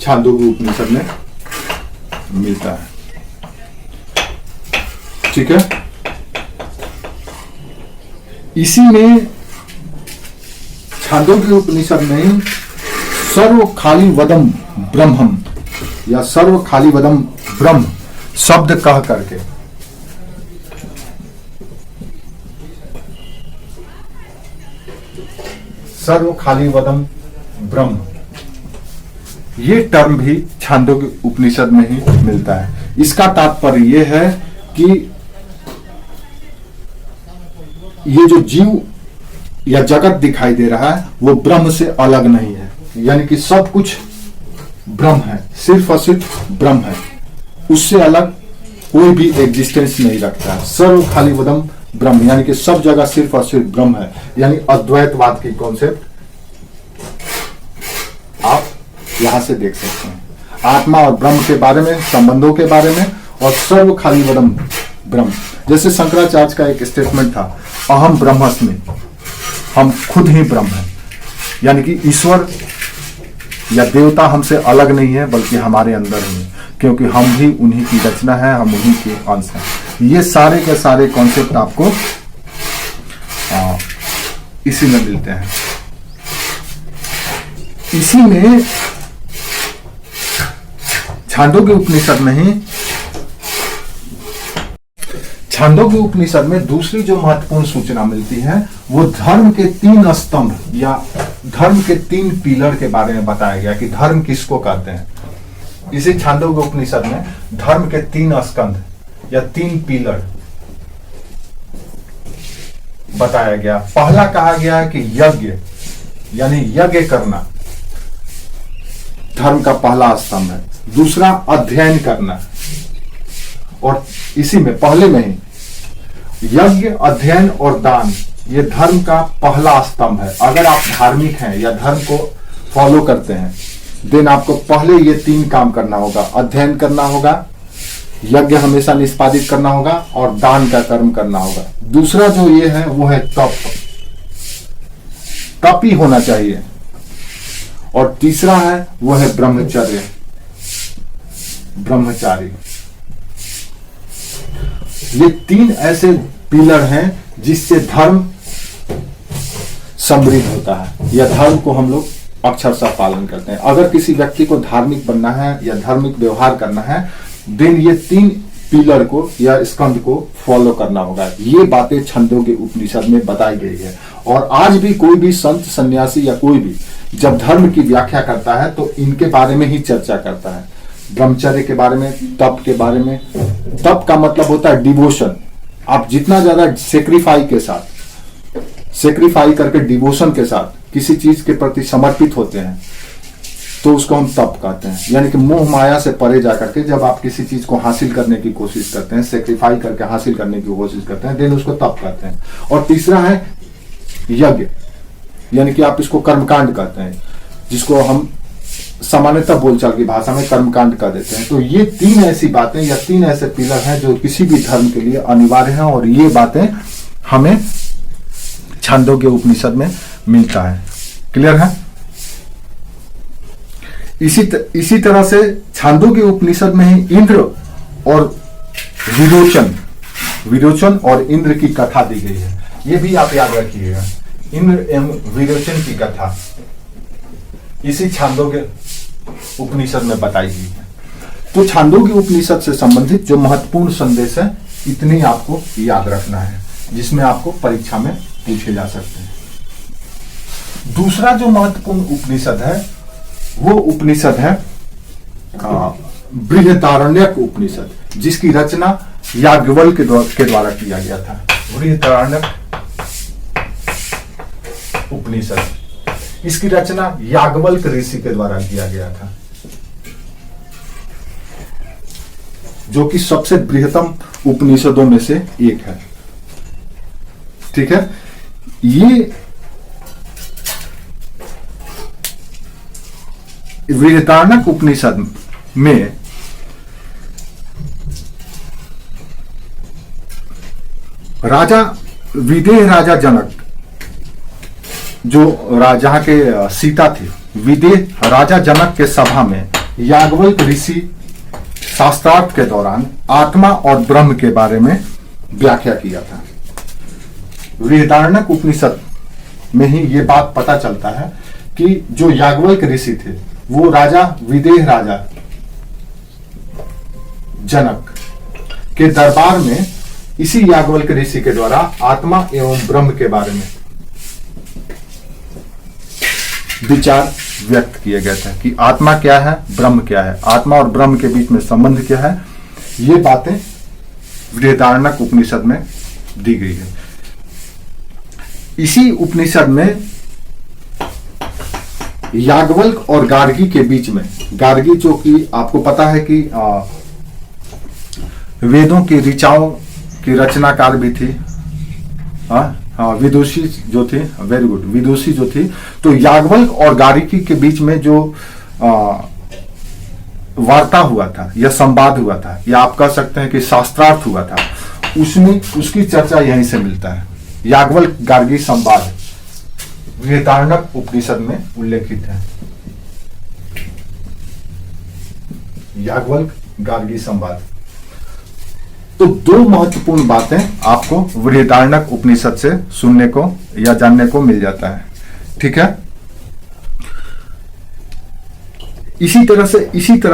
छांदोग्य उपनिषद में मिलता है। ठीक है, इसी में छांदोग्य उपनिषद में सर्व खाली वदम ब्रह्मम या सर्व खाली वदम ब्रह्म शब्द कह करके सर्व खाली वदम ब्रह्म, ये टर्म भी छांदोग्य उपनिषद में ही मिलता है। इसका तात्पर्य यह है कि ये जो जीव या जगत दिखाई दे रहा है वो ब्रह्म से अलग नहीं है, यानी कि सब कुछ ब्रह्म है, सिर्फ और सिर्फ ब्रह्म है, उससे अलग कोई भी एग्जिस्टेंस नहीं रखता है। सर्व खाली वदम ब्रह्म, यानी कि सब जगह सिर्फ और सिर्फ ब्रह्म है, यानी अद्वैतवाद की कॉन्सेप्ट आप यहां से देख सकते हैं। आत्मा और ब्रह्म के बारे में, संबंधों के बारे में, और सर्व खाली वदम ब्रह्म। जैसे शंकराचार्य का एक स्टेटमेंट था, अहम ब्रह्मास्मि, हम खुद ही ब्रह्म हैं, यानी कि ईश्वर या देवता हमसे अलग नहीं है, बल्कि हमारे अंदर ही है, क्योंकि हम भी उन्हीं की रचना है, हम उन्हीं के अंश हैं। ये सारे के सारे कॉन्सेप्ट आपको इसी में मिलते हैं। इसी में छांदोग्य उपनिषद में ही छांदोग्य उपनिषद में दूसरी जो महत्वपूर्ण सूचना मिलती है वो धर्म के 3 स्तंभ या धर्म के 3 पिलर के बारे में बताया गया कि धर्म किसको कहते हैं। इसी छांदोग्य उपनिषद में धर्म के 3 स्कंध या 3 पिलर बताया गया। पहला कहा गया है कि यज्ञ, यानी यज्ञ करना धर्म का पहला स्तंभ है। दूसरा अध्ययन करना, और इसी में पहले में ही यज्ञ, अध्ययन और दान, ये धर्म का पहला स्तंभ है। अगर आप धार्मिक हैं या धर्म को फॉलो करते हैं, देन आपको पहले ये 3 काम करना होगा। अध्ययन करना होगा, यज्ञ हमेशा निष्पादित करना होगा और दान का कर्म करना होगा। दूसरा जो ये है वो है तप, तप ही होना चाहिए। और तीसरा है वो है ब्रह्मचर्य, ब्रह्मचारी। ये 3 ऐसे पिलर हैं जिससे धर्म समृद्ध होता है या धर्म को हम लोग अक्षरशः पालन करते हैं। अगर किसी व्यक्ति को धार्मिक बनना है या धार्मिक व्यवहार करना है, देन ये 3 पिलर को या स्कंध को फॉलो करना होगा। ये बातें छंदोग्य उपनिषद में बताई गई है। और आज भी कोई भी संत, सन्यासी या कोई भी जब धर्म की व्याख्या करता है तो इनके बारे में ही चर्चा करता है। ब्रह्मचर्य के बारे में, तप के बारे में। तप का मतलब होता है डिवोशन। आप जितना ज्यादा सेक्रीफाई के साथ, सेक्रीफाई करके डिवोशन के साथ किसी चीज के प्रति समर्पित होते हैं तो उसको हम तप कहते हैं। यानी कि मोह माया से परे जाकर के जब आप किसी चीज को हासिल करने की कोशिश करते हैं, सेक्रीफाई करके हासिल करने की कोशिश करते हैं, देन उसको तप कहते हैं। और तीसरा है यज्ञ, यानी कि आप इसको कर्मकांड कहते हैं, जिसको हम सामान्यतः बोलचाल की भाषा में कर्मकांड कह देते हैं। तो ये 3 ऐसी बातें या 3 ऐसे पिलर हैं जो किसी भी धर्म के लिए अनिवार्य हैं, और ये बातें हमें छांदोग्य उपनिषद में मिलता है। क्लियर है? इसी तरह से छांदोग्य उपनिषद में ही इंद्र और विरोचन और इंद्र की कथा दी गई है। ये भी आप याद रखिएगा, इंद्र एवं विरोचन की कथा इसी छांदोग्य उपनिषद में बताई गई है। तो छांदोग्य उपनिषद से संबंधित जो महत्वपूर्ण संदेश है, इतनी आपको याद रखना है, जिसमें आपको परीक्षा में पूछे जा सकते हैं। दूसरा जो महत्वपूर्ण उपनिषद है वो उपनिषद है बृहदारण्यक उपनिषद, जिसकी रचना याज्ञवल्क्य के द्वारा किया गया था। बृहदारण्यक उपनिषद, इसकी रचना याज्ञवल्क्य ऋषि के द्वारा किया गया था, जो कि सबसे बृहत्तम उपनिषदों में से एक है। ठीक है? ये बृहदारण्यक उपनिषद में राजा विदेह राजा जनक, जो जहां के सीता थी, विदेह राजा जनक के सभा में याज्ञवल्क्य ऋषि शास्त्रार्थ के दौरान आत्मा और ब्रह्म के बारे में व्याख्या किया था। बृहदारण्यक उपनिषद में ही ये बात पता चलता है कि जो याज्ञवल्क्य ऋषि थे वो राजा विदेह राजा जनक के दरबार में इसी याज्ञवल्क्य ऋषि के द्वारा आत्मा एवं ब्रह्म के बारे में विचार व्यक्त किए गए थे कि आत्मा क्या है, ब्रह्म क्या है, आत्मा और ब्रह्म के बीच में संबंध क्या है। ये बातें बृहदारण्यक उपनिषद में दी गई है। इसी उपनिषद में याज्ञवल्क्य और गार्गी के बीच में, गार्गी जो कि आपको पता है कि वेदों की ऋचाओं की रचनाकार भी थी, विदुषी जो थी, वेरी गुड, विदुषी जो थी। तो याज्ञवल्क्य और गार्गी के बीच में जो वार्ता हुआ था या संवाद हुआ था, या आप कह सकते हैं कि शास्त्रार्थ हुआ था, उसमें उसकी चर्चा यहीं से मिलता है। याज्ञवल्क्य गार्गी संवाद बृहदारण्यक उपनिषद में उल्लेखित है। याज्ञवल्क्य गार्गी संवाद। तो 2 महत्वपूर्ण बातें आपको बृहदारण्यक उपनिषद से सुनने को या जानने को मिल जाता है। ठीक है? इसी तरह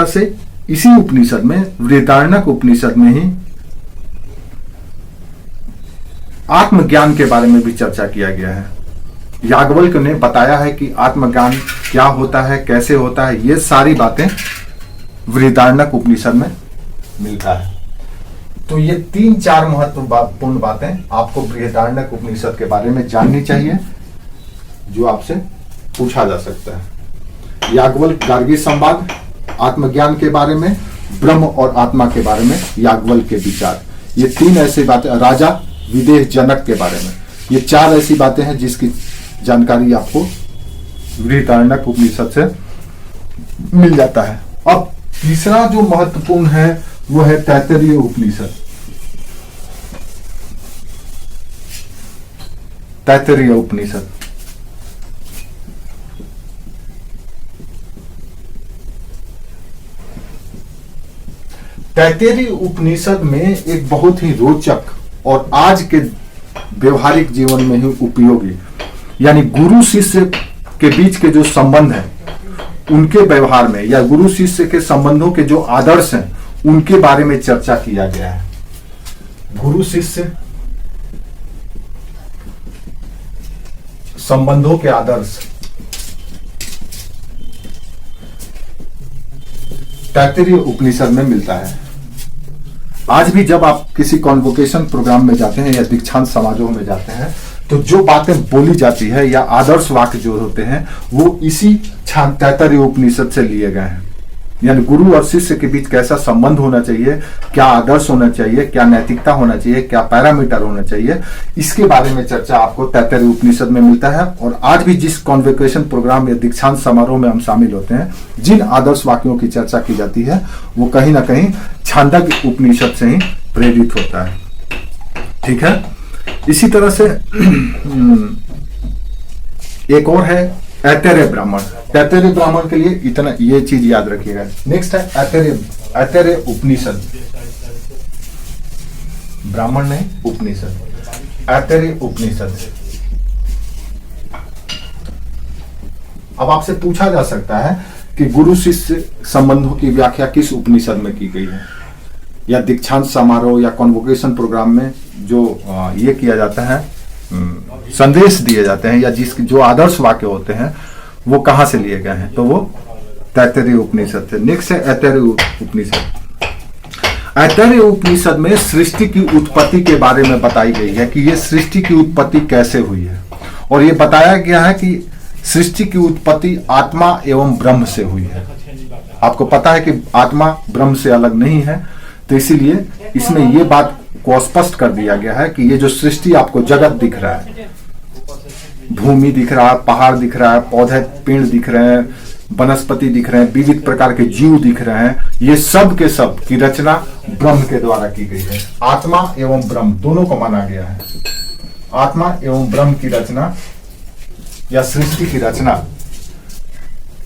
से इसी उपनिषद में, बृहदारण्यक उपनिषद में ही आत्मज्ञान के बारे में भी चर्चा किया गया है। याज्ञवल्क ने बताया है कि आत्मज्ञान क्या होता है, कैसे होता है, ये सारी बातें बृहदारण्यक उपनिषद में मिलता है। तो ये 3-4 महत्वपूर्ण बातें आपको बृहदारण्यक उपनिषद के बारे में जाननी चाहिए, जो आपसे पूछा जा सकता है। याज्ञवल्क गार्गी संवाद, आत्मज्ञान के बारे में, ब्रह्म और आत्मा के बारे में याज्ञवल्क के विचार, ये 3 ऐसी बातें, राजा विदेह जनक के बारे में, ये 4 ऐसी बातें हैं जिसकी जानकारी आपको बृहदारण्यक उपनिषद से मिल जाता है। अब तीसरा जो महत्वपूर्ण है वो है तैत्तिरीय उपनिषद। तैत्तिरीय उपनिषद तैत्तिरीय उपनिषद में एक बहुत ही रोचक और आज के व्यवहारिक जीवन में ही उपयोगी, यानी गुरु शिष्य के बीच के जो संबंध है उनके व्यवहार में, या गुरु शिष्य के संबंधों के जो आदर्श हैं उनके बारे में चर्चा किया गया है। गुरु शिष्य संबंधों के आदर्श तैत्तिरीय उपनिषद में मिलता है। आज भी जब आप किसी कॉन्वोकेशन प्रोग्राम में जाते हैं या दीक्षांत समारोह में जाते हैं तो जो बातें बोली जाती है या आदर्श वाक्य जो होते हैं वो इसी तैत्तिरीय उपनिषद से लिए गए हैं। यानी गुरु और शिष्य के बीच कैसा संबंध होना चाहिए, क्या आदर्श होना चाहिए, क्या नैतिकता होना चाहिए, क्या पैरामीटर होना चाहिए, इसके बारे में चर्चा आपको तैत्तिरीय उपनिषद में मिलता है। और आज भी जिस कॉन्वोकेशन प्रोग्राम या दीक्षांत समारोह में हम शामिल होते हैं, जिन आदर्श वाक्यों की चर्चा की जाती है वो कहीं ना कहीं छांदोग्य उपनिषद से ही प्रेरित होता है। ठीक है, इसी तरह से एक और है ऐतरेय ब्राह्मण। ऐतरेय ब्राह्मण के लिए इतना ये चीज याद रखिएगा। नेक्स्ट है ऐतरेय उपनिषद। ब्राह्मण नहीं, उपनिषद, ऐतरेय उपनिषद। अब आपसे पूछा जा सकता है कि गुरु शिष्य संबंधों की व्याख्या किस उपनिषद में की गई है, या दीक्षांत समारोह या कॉन्वोकेशन प्रोग्राम में जो ये किया जाता है, संदेश दिए जाते हैं या जिसके जो आदर्श वाक्य होते हैं वो कहां से लिए गए हैं, तो वो तैत्तिरीय उपनिषद थे। नेक्स्ट है ऐतरेय उपनिषद। ऐतरेय उपनिषद में सृष्टि की उत्पत्ति के बारे में बताई गई है कि ये सृष्टि की उत्पत्ति कैसे हुई है, और ये बताया गया है कि सृष्टि की उत्पत्ति आत्मा एवं ब्रह्म से हुई है। आपको पता है कि आत्मा ब्रह्म से अलग नहीं है, तो इसीलिए इसमें ये बात को स्पष्ट कर दिया गया है कि ये जो सृष्टि आपको जगत दिख रहा है, भूमि दिख रहा है, पहाड़ दिख रहा है, पौधे पेड़ दिख रहे हैं, वनस्पति दिख रहे हैं, विविध प्रकार के जीव दिख रहे हैं, ये सब के सब की रचना ब्रह्म के द्वारा की गई है। आत्मा एवं ब्रह्म दोनों को माना गया है। आत्मा एवं ब्रह्म की रचना या सृष्टि की रचना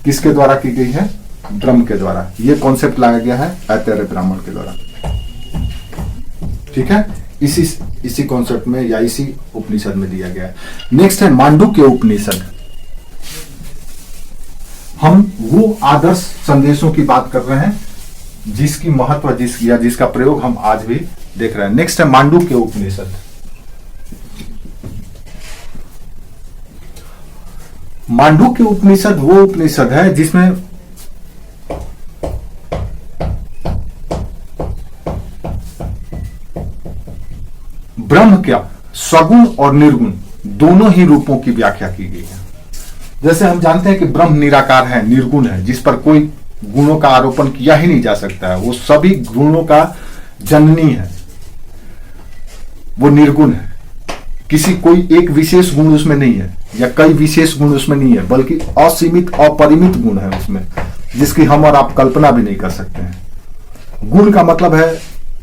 किसके द्वारा की गई है? ब्रह्म के द्वारा। ये कॉन्सेप्ट लाया गया है ऐतरेय ब्राह्मण के द्वारा। ठीक है, इसी कॉन्सेप्ट में या इसी उपनिषद में दिया गया है। नेक्स्ट है मांडुक्य उपनिषद। हम वो आदर्श संदेशों की बात कर रहे हैं जिसकी महत्व जिसका प्रयोग हम आज भी देख रहे हैं। नेक्स्ट है मांडुक्य उपनिषद। मांडुक्य उपनिषद वो उपनिषद है जिसमें ब्रह्म क्या सगुण और निर्गुण दोनों ही रूपों की व्याख्या की गई है। जैसे हम जानते हैं कि ब्रह्म निराकार है, निर्गुण है, जिस पर कोई गुणों का आरोपण किया ही नहीं जा सकता है, वो सभी गुणों का जननी है, वो निर्गुण है। किसी कोई एक विशेष गुण उसमें नहीं है या कई विशेष गुण उसमें नहीं है, बल्कि असीमित अपरिमित गुण है उसमें, जिसकी हम और आप कल्पना भी नहीं कर सकते हैं। गुण का मतलब है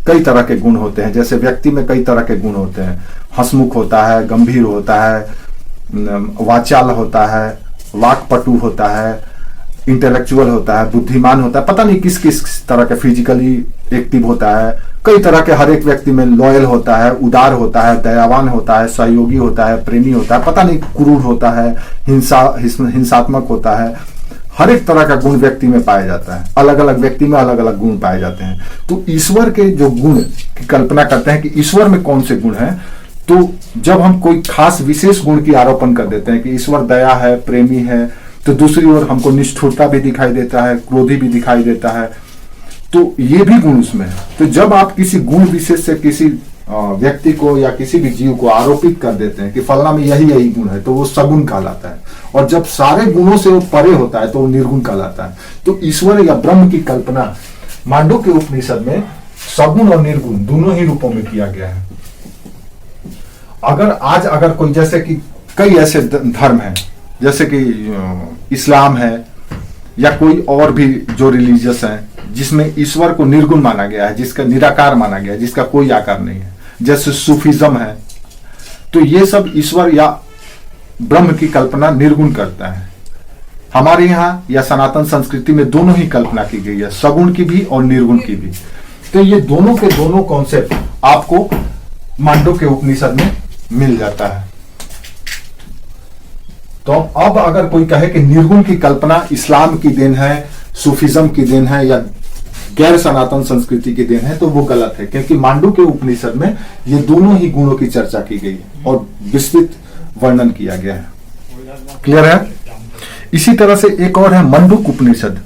कई तरह के गुण होते हैं। जैसे व्यक्ति में कई तरह के गुण होते हैं, हंसमुख होता है, गंभीर होता है, वाचाल होता है, वाक्पटु होता है, इंटेलेक्चुअल होता है, बुद्धिमान होता है, पता नहीं किस किस तरह के, फिजिकली एक्टिव होता है। कई तरह के हर एक व्यक्ति में लॉयल होता है, उदार होता है, दयावान होता है, सहयोगी होता है, प्रेमी होता है, पता नहीं क्रूर होता है, हिंसात्मक होता है। हर एक तरह का गुण व्यक्ति में पाया जाता है। अलग अलग व्यक्ति में अलग अलग गुण पाए जाते हैं। तो ईश्वर के जो गुण की कल्पना करते हैं कि ईश्वर में कौन से गुण हैं, तो जब हम कोई खास विशेष गुण की आरोपण कर देते हैं कि ईश्वर दया है, प्रेमी है, तो दूसरी ओर हमको निष्ठुरता भी दिखाई देता है, क्रोधी भी दिखाई देता है, तो ये भी गुण उसमें है। तो जब आप किसी गुण विशेष से किसी व्यक्ति को या किसी भी जीव को आरोपित कर देते हैं कि फलना में यही यही गुण है, तो वो सगुण कहलाता है। और जब सारे गुणों से वो परे होता है तो वो निर्गुण कहलाता है। तो ईश्वर या ब्रह्म की कल्पना मांडुक्य उपनिषद में सगुण और निर्गुण दोनों ही रूपों में किया गया है। अगर कोई, जैसे कि कई ऐसे धर्म हैं, जैसे कि इस्लाम है या कोई और भी जो रिलीजियस है, जिसमें ईश्वर को निर्गुण माना गया है, जिसका निराकार माना गया है, जिसका कोई आकार नहीं है, जैसे सूफिज्म है, तो ये सब ईश्वर या ब्रह्म की कल्पना निर्गुण करता है। हमारे यहाँ या सनातन संस्कृति में दोनों ही कल्पना की गई है, सगुण की भी और निर्गुण की भी। तो ये दोनों के दोनों कॉन्सेप्ट आपको मांडुक्य उपनिषद में मिल जाता है। तो अब अगर कोई कहे कि निर्गुण की कल्पना इस्लाम की देन है, सूफिज्म की देन है या गैर सनातन संस्कृति की देन है, तो वो गलत है, क्योंकि मांडुक्य उपनिषद में ये दोनों ही गुणों की चर्चा की गई है और विस्तृत वर्णन किया गया है। क्लियर है? इसी तरह से एक और है मंडुक उपनिषद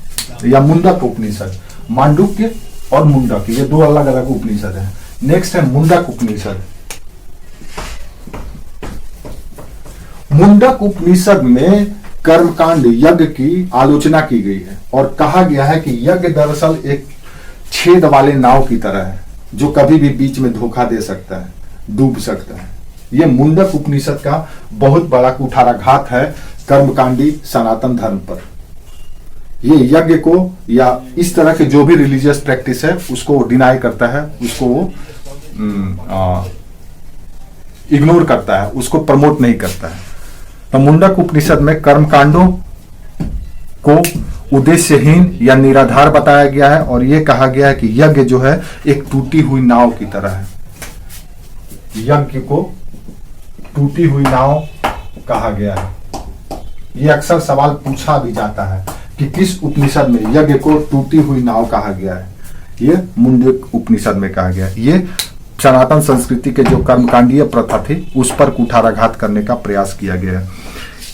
या मुंडक उपनिषद। मांडुक्य और मुंडक ये दो अलग अलग उपनिषद है। नेक्स्ट है मुंडक उपनिषद। मुंडक उपनिषद में कर्मकांड यज्ञ की आलोचना की गई है और कहा गया है कि यज्ञ दरअसल एक छेद वाले नाव की तरह है जो कभी भी बीच में धोखा दे सकता है, डूब सकता है। यह मुंडक उपनिषद का बहुत बड़ा कुठाराघात है कर्मकांडी सनातन धर्म पर। ये यज्ञ को या इस तरह के जो भी रिलीजियस प्रैक्टिस है उसको डिनाई करता है, उसको वो इग्नोर करता है, उसको प्रमोट नहीं करता है। तो मुंडक उपनिषद में कर्मकांडों को उद्देश्यहीन या निराधार बताया गया है और यह कहा गया है कि यज्ञ जो है एक टूटी हुई नाव की तरह है। यज्ञ को टूटी हुई नाव कहा गया है। यह अक्सर सवाल पूछा भी जाता है कि किस उपनिषद में यज्ञ को टूटी हुई नाव कहा गया है। यह मुंडक उपनिषद में कहा गया है। यह सनातन संस्कृति के जो कर्मकांडीय प्रथा थी उस पर कुठाराघात करने का प्रयास किया गया है।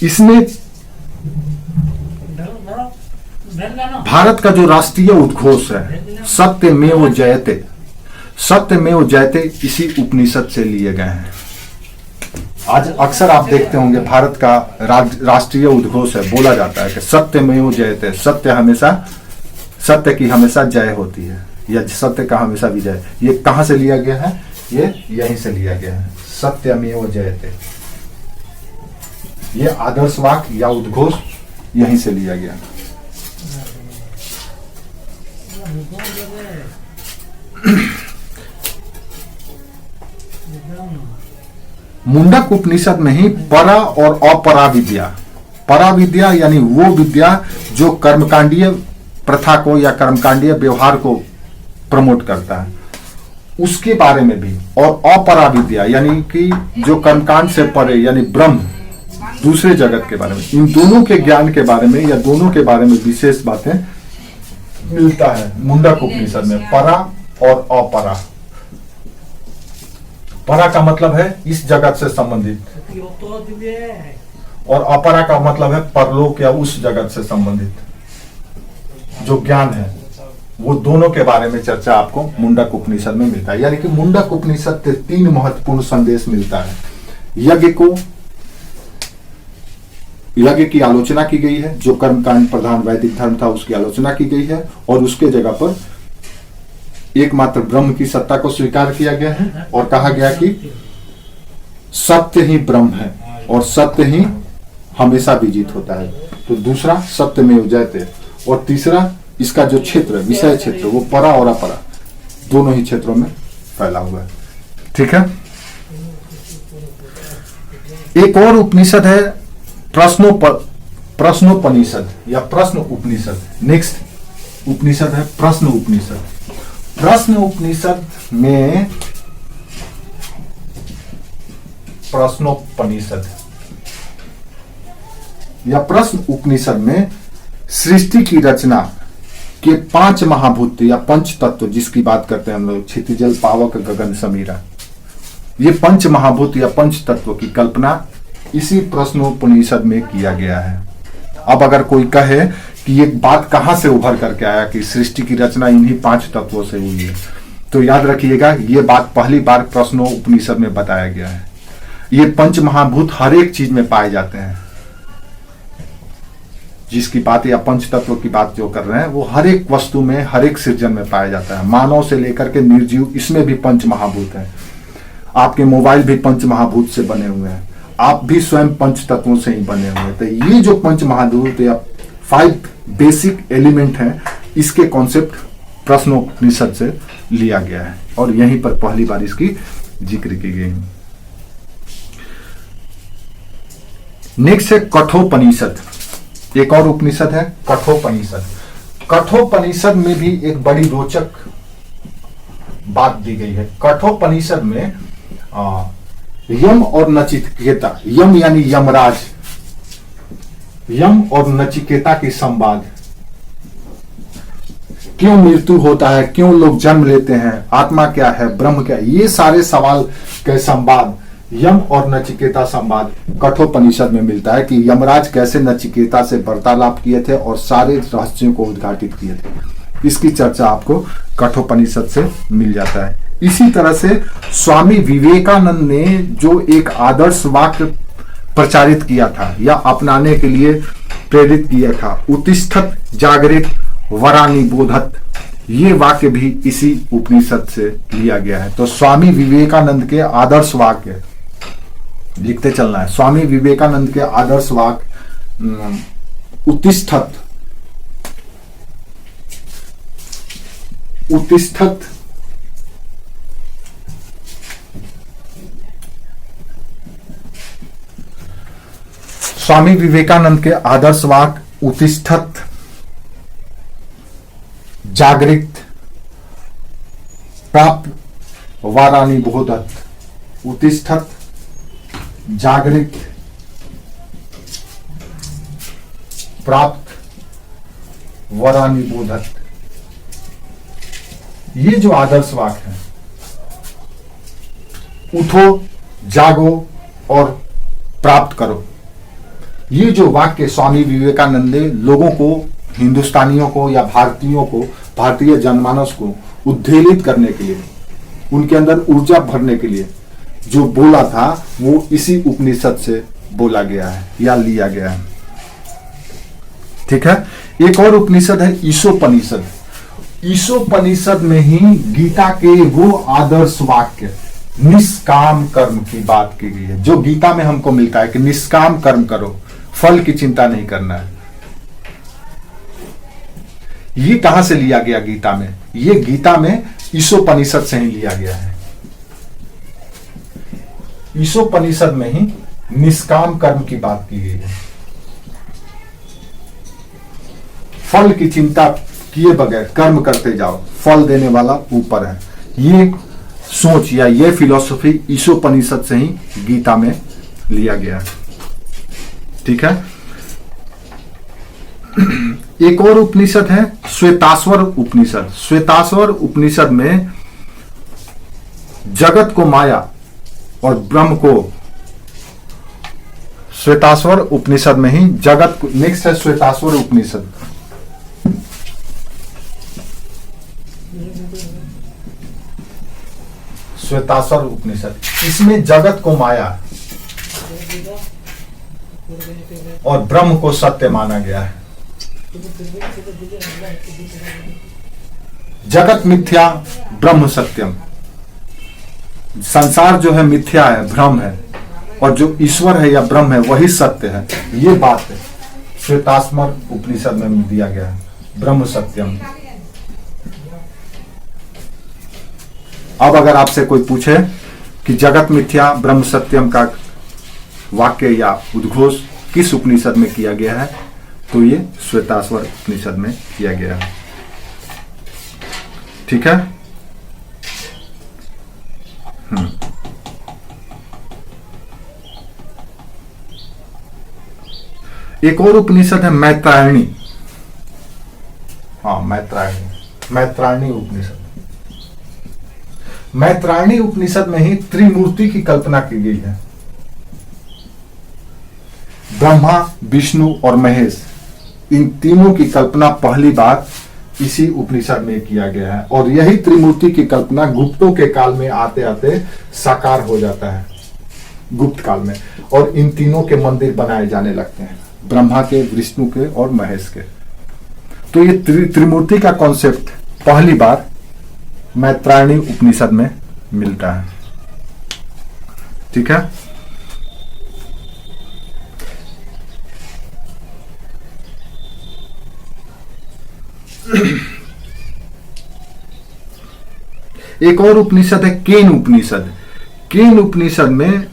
इसमें भारत का जो राष्ट्रीय उद्घोष है सत्यमेव जयते, सत्यमेव जयते इसी उपनिषद से लिए गए हैं। आज अक्सर आप देखते होंगे भारत का राष्ट्रीय उद्घोष है, बोला जाता है कि सत्यमेव जयते, सत्य की हमेशा जय होती है या सत्य का हमेशा विजय। ये कहां से लिया गया है? ये यहीं से लिया गया है, सत्यमेव जयते। ये आदर्श वाक्य या उद्घोष यहीं से लिया गया। मुंडक उपनिषद में ही परा और अपरा विद्या, परा विद्या यानी वो विद्या जो कर्मकांडीय प्रथा को या कर्मकांडीय व्यवहार को प्रमोट करता है, उसके बारे में भी, और अपरा विद्या यानी कि जो कर्मकांड से परे यानी ब्रह्म दूसरे जगत के बारे में, इन दोनों के ज्ञान के बारे में या दोनों के बारे में विशेष बातें मिलता है मुंडक उपनिषद में, परा और अपरा। परा का मतलब है इस जगत से संबंधित और अपरा का मतलब है परलोक या उस जगत से संबंधित जो ज्ञान है, वो दोनों के बारे में चर्चा आपको मुंडक उपनिषद में मिलता है। यानी कि मुंडक उपनिषद से 3 महत्वपूर्ण संदेश मिलता है। यज्ञ की आलोचना की गई है, जो कर्मकांड प्रधान वैदिक धर्म था उसकी आलोचना की गई है और उसके जगह पर एकमात्र ब्रह्म की सत्ता को स्वीकार किया गया है और कहा गया कि सत्य ही ब्रह्म है और सत्य ही हमेशा विजित होता है। तो दूसरा सत्यमेव जयते और तीसरा इसका जो क्षेत्र विषय क्षेत्र वो परा और अपरा दोनों ही क्षेत्रों में फैला हुआ है। ठीक है। एक और उपनिषद है प्रश्नोपनिषद या प्रश्न उपनिषद। नेक्स्ट उपनिषद है प्रश्न उपनिषद। प्रश्न उपनिषद में प्रश्नोपनिषद या प्रश्न उपनिषद में सृष्टि की रचना के 5 महाभूत या पंच तत्व जिसकी बात करते हैं हम लोग, क्षितिजल पावक गगन समीरा, ये पंच महाभूत या पंच तत्व की कल्पना इसी प्रश्नोपनिषद में किया गया है। अब अगर कोई कहे कि ये बात कहां से उभर करके आया कि सृष्टि की रचना इन्हीं 5 तत्वों से हुई है, तो याद रखिएगा ये बात पहली बार प्रश्नोपनिषद में बताया गया है। ये पंच महाभूत हर एक चीज में पाए जाते हैं। जिसकी बात या पंच तत्व की बात जो कर रहे हैं वो हर एक वस्तु में, हर एक सृजन में पाया जाता है। मानव से लेकर के निर्जीव, इसमें भी पंच महाभूत है। आपके मोबाइल भी पंच महाभूत से बने हुए हैं, आप भी स्वयं पंच तत्वों से ही बने हुए हैं। तो ये जो पंच महाभूत या 5 बेसिक एलिमेंट हैं, इसके कॉन्सेप्ट प्रश्नोपनिषद से लिया गया है और यहीं पर पहली बार इसकी जिक्र की गई। नेक्स्ट है कठोपनिषद। एक और उपनिषद है कठोपनिषद। कठोपनिषद में भी एक बड़ी रोचक बात दी गई है। कठोपनिषद में यम और नचिकेता, यम यानी यमराज, यम और नचिकेता की संवाद, क्यों मृत्यु होता है, क्यों लोग जन्म लेते हैं, आत्मा क्या है, ब्रह्म क्या है, ये सारे सवाल के संवाद, यम और नचिकेता संवाद कठोपनिषद में मिलता है कि यमराज कैसे नचिकेता से वार्तालाप किए थे और सारे रहस्यों को उद्घाटित किए थे। इसकी चर्चा आपको कठोपनिषद से मिल जाता है। इसी तरह से स्वामी विवेकानंद ने जो एक आदर्श वाक्य प्रचारित किया था या अपनाने के लिए प्रेरित किया था, उत्तिष्ठत जागृत वरानि बोधत, ये वाक्य भी इसी उपनिषद से लिया गया है। तो स्वामी विवेकानंद के आदर्श वाक्य लिखते चलना है। स्वामी विवेकानंद के आदर्श वाक्य उत्तिष्ठत, उत्तिष्ठत स्वामी विवेकानंद के आदर्श वाक्य उत्तिष्ठत जागृत प्राप्त वारानि बोधत, उत्तिष्ठत जागृत प्राप्त वरानि बोधत, ये जो आदर्श वाक्य है, उठो जागो और प्राप्त करो, ये जो वाक्य स्वामी विवेकानंद ने लोगों को, हिंदुस्तानियों को या भारतीयों को, भारतीय जनमानस को उद्वेलित करने के लिए, उनके अंदर ऊर्जा भरने के लिए जो बोला था, वो इसी उपनिषद से बोला गया है या लिया गया है। ठीक है। एक और उपनिषद है ईशोपनिषद। ईशोपनिषद में ही गीता के वो आदर्श वाक्य निष्काम कर्म की बात की गई है, जो गीता में हमको मिलता है कि निष्काम कर्म करो, फल की चिंता नहीं करना है। ये कहां से लिया गया गीता में? ये गीता में ईशोपनिषद से ही लिया गया है। ईशोपनिषद में ही निष्काम कर्म की बात की गई है। फल की चिंता किए बगैर कर्म करते जाओ, फल देने वाला ऊपर है। ये सोच या ये फिलॉसफी ईशोपनिषद से ही गीता में लिया गया है। ठीक है। एक और उपनिषद है श्वेताश्वर उपनिषद। श्वेताश्वर उपनिषद में जगत को माया और ब्रह्म को, श्वेताश्वर उपनिषद में ही जगत को, नेक्स्ट है श्वेताश्वर उपनिषद। श्वेताश्वर उपनिषद, इसमें जगत को माया और ब्रह्म को सत्य माना गया है। जगत मिथ्या ब्रह्म सत्यम, संसार जो है मिथ्या है, भ्रम है, और जो ईश्वर है या ब्रह्म है वही सत्य है। ये बात है श्वेताश्वर उपनिषद में दिया गया है, ब्रह्म सत्यम। अब अगर आपसे कोई पूछे कि जगत मिथ्या ब्रह्म सत्यम का वाक्य या उद्घोष किस उपनिषद में किया गया है, तो ये श्वेताश्वर उपनिषद में किया गया है। ठीक है। एक और उपनिषद है मैत्रायणी। हाँ, मैत्रायणी उपनिषद। मैत्रायणी उपनिषद में ही त्रिमूर्ति की कल्पना की गई है। ब्रह्मा, विष्णु और महेश, इन तीनों की कल्पना पहली बार इसी उपनिषद में किया गया है। और यही त्रिमूर्ति की कल्पना गुप्तों के काल में आते आते साकार हो जाता है, गुप्त काल में। और इन तीनों के मंदिर बनाए जाने लगते हैं, ब्रह्मा के, विष्णु के और महेश के। तो ये त्रिमूर्ति का कॉन्सेप्ट पहली बार मैत्रायणी उपनिषद में मिलता है। ठीक है। एक और उपनिषद है केन उपनिषद। केन उपनिषद में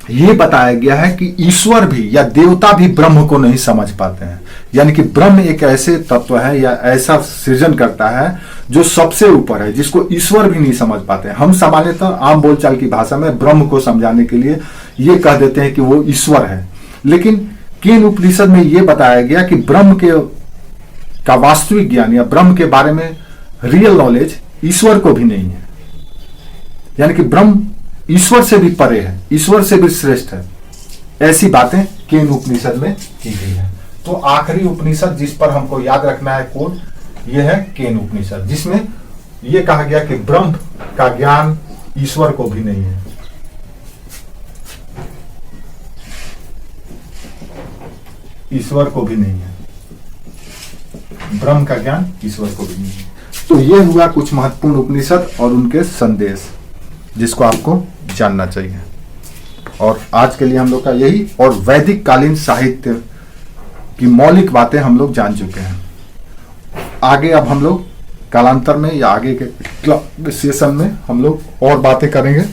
यह बताया गया है कि ईश्वर भी या देवता भी ब्रह्म को नहीं समझ पाते हैं। यानी कि ब्रह्म एक ऐसे तत्व है या ऐसा सृजन करता है जो सबसे ऊपर है, जिसको ईश्वर भी नहीं समझ पाते हैं। हम सामान्यतः आम बोलचाल की भाषा में ब्रह्म को समझाने के लिए यह कह देते हैं कि वो ईश्वर है। लेकिन केन उपनिषद में यह बताया गया कि ब्रह्म का वास्तविक ज्ञान या ब्रह्म के बारे में रियल नॉलेज ईश्वर को भी नहीं है। यानी कि ब्रह्म ईश्वर से भी परे है, ईश्वर से भी श्रेष्ठ है। ऐसी बातें केन उपनिषद में की गई है। तो आखिरी उपनिषद जिस पर हमको याद रखना है कोड, यह है केन उपनिषद, जिसमें यह कहा गया कि ब्रह्म का ज्ञान ईश्वर को भी नहीं है। ईश्वर को भी नहीं है, ब्रह्म का ज्ञान ईश्वर को भी नहीं है। तो ये हुआ कुछ महत्वपूर्ण उपनिषद और उनके संदेश, जिसको आपको जानना चाहिए। और आज के लिए हम लोग का यही, और वैदिक कालीन साहित्य की मौलिक बातें हम लोग जान चुके हैं। आगे अब हम लोग कालांतर में या आगे के सेशन में हम लोग और बातें करेंगे।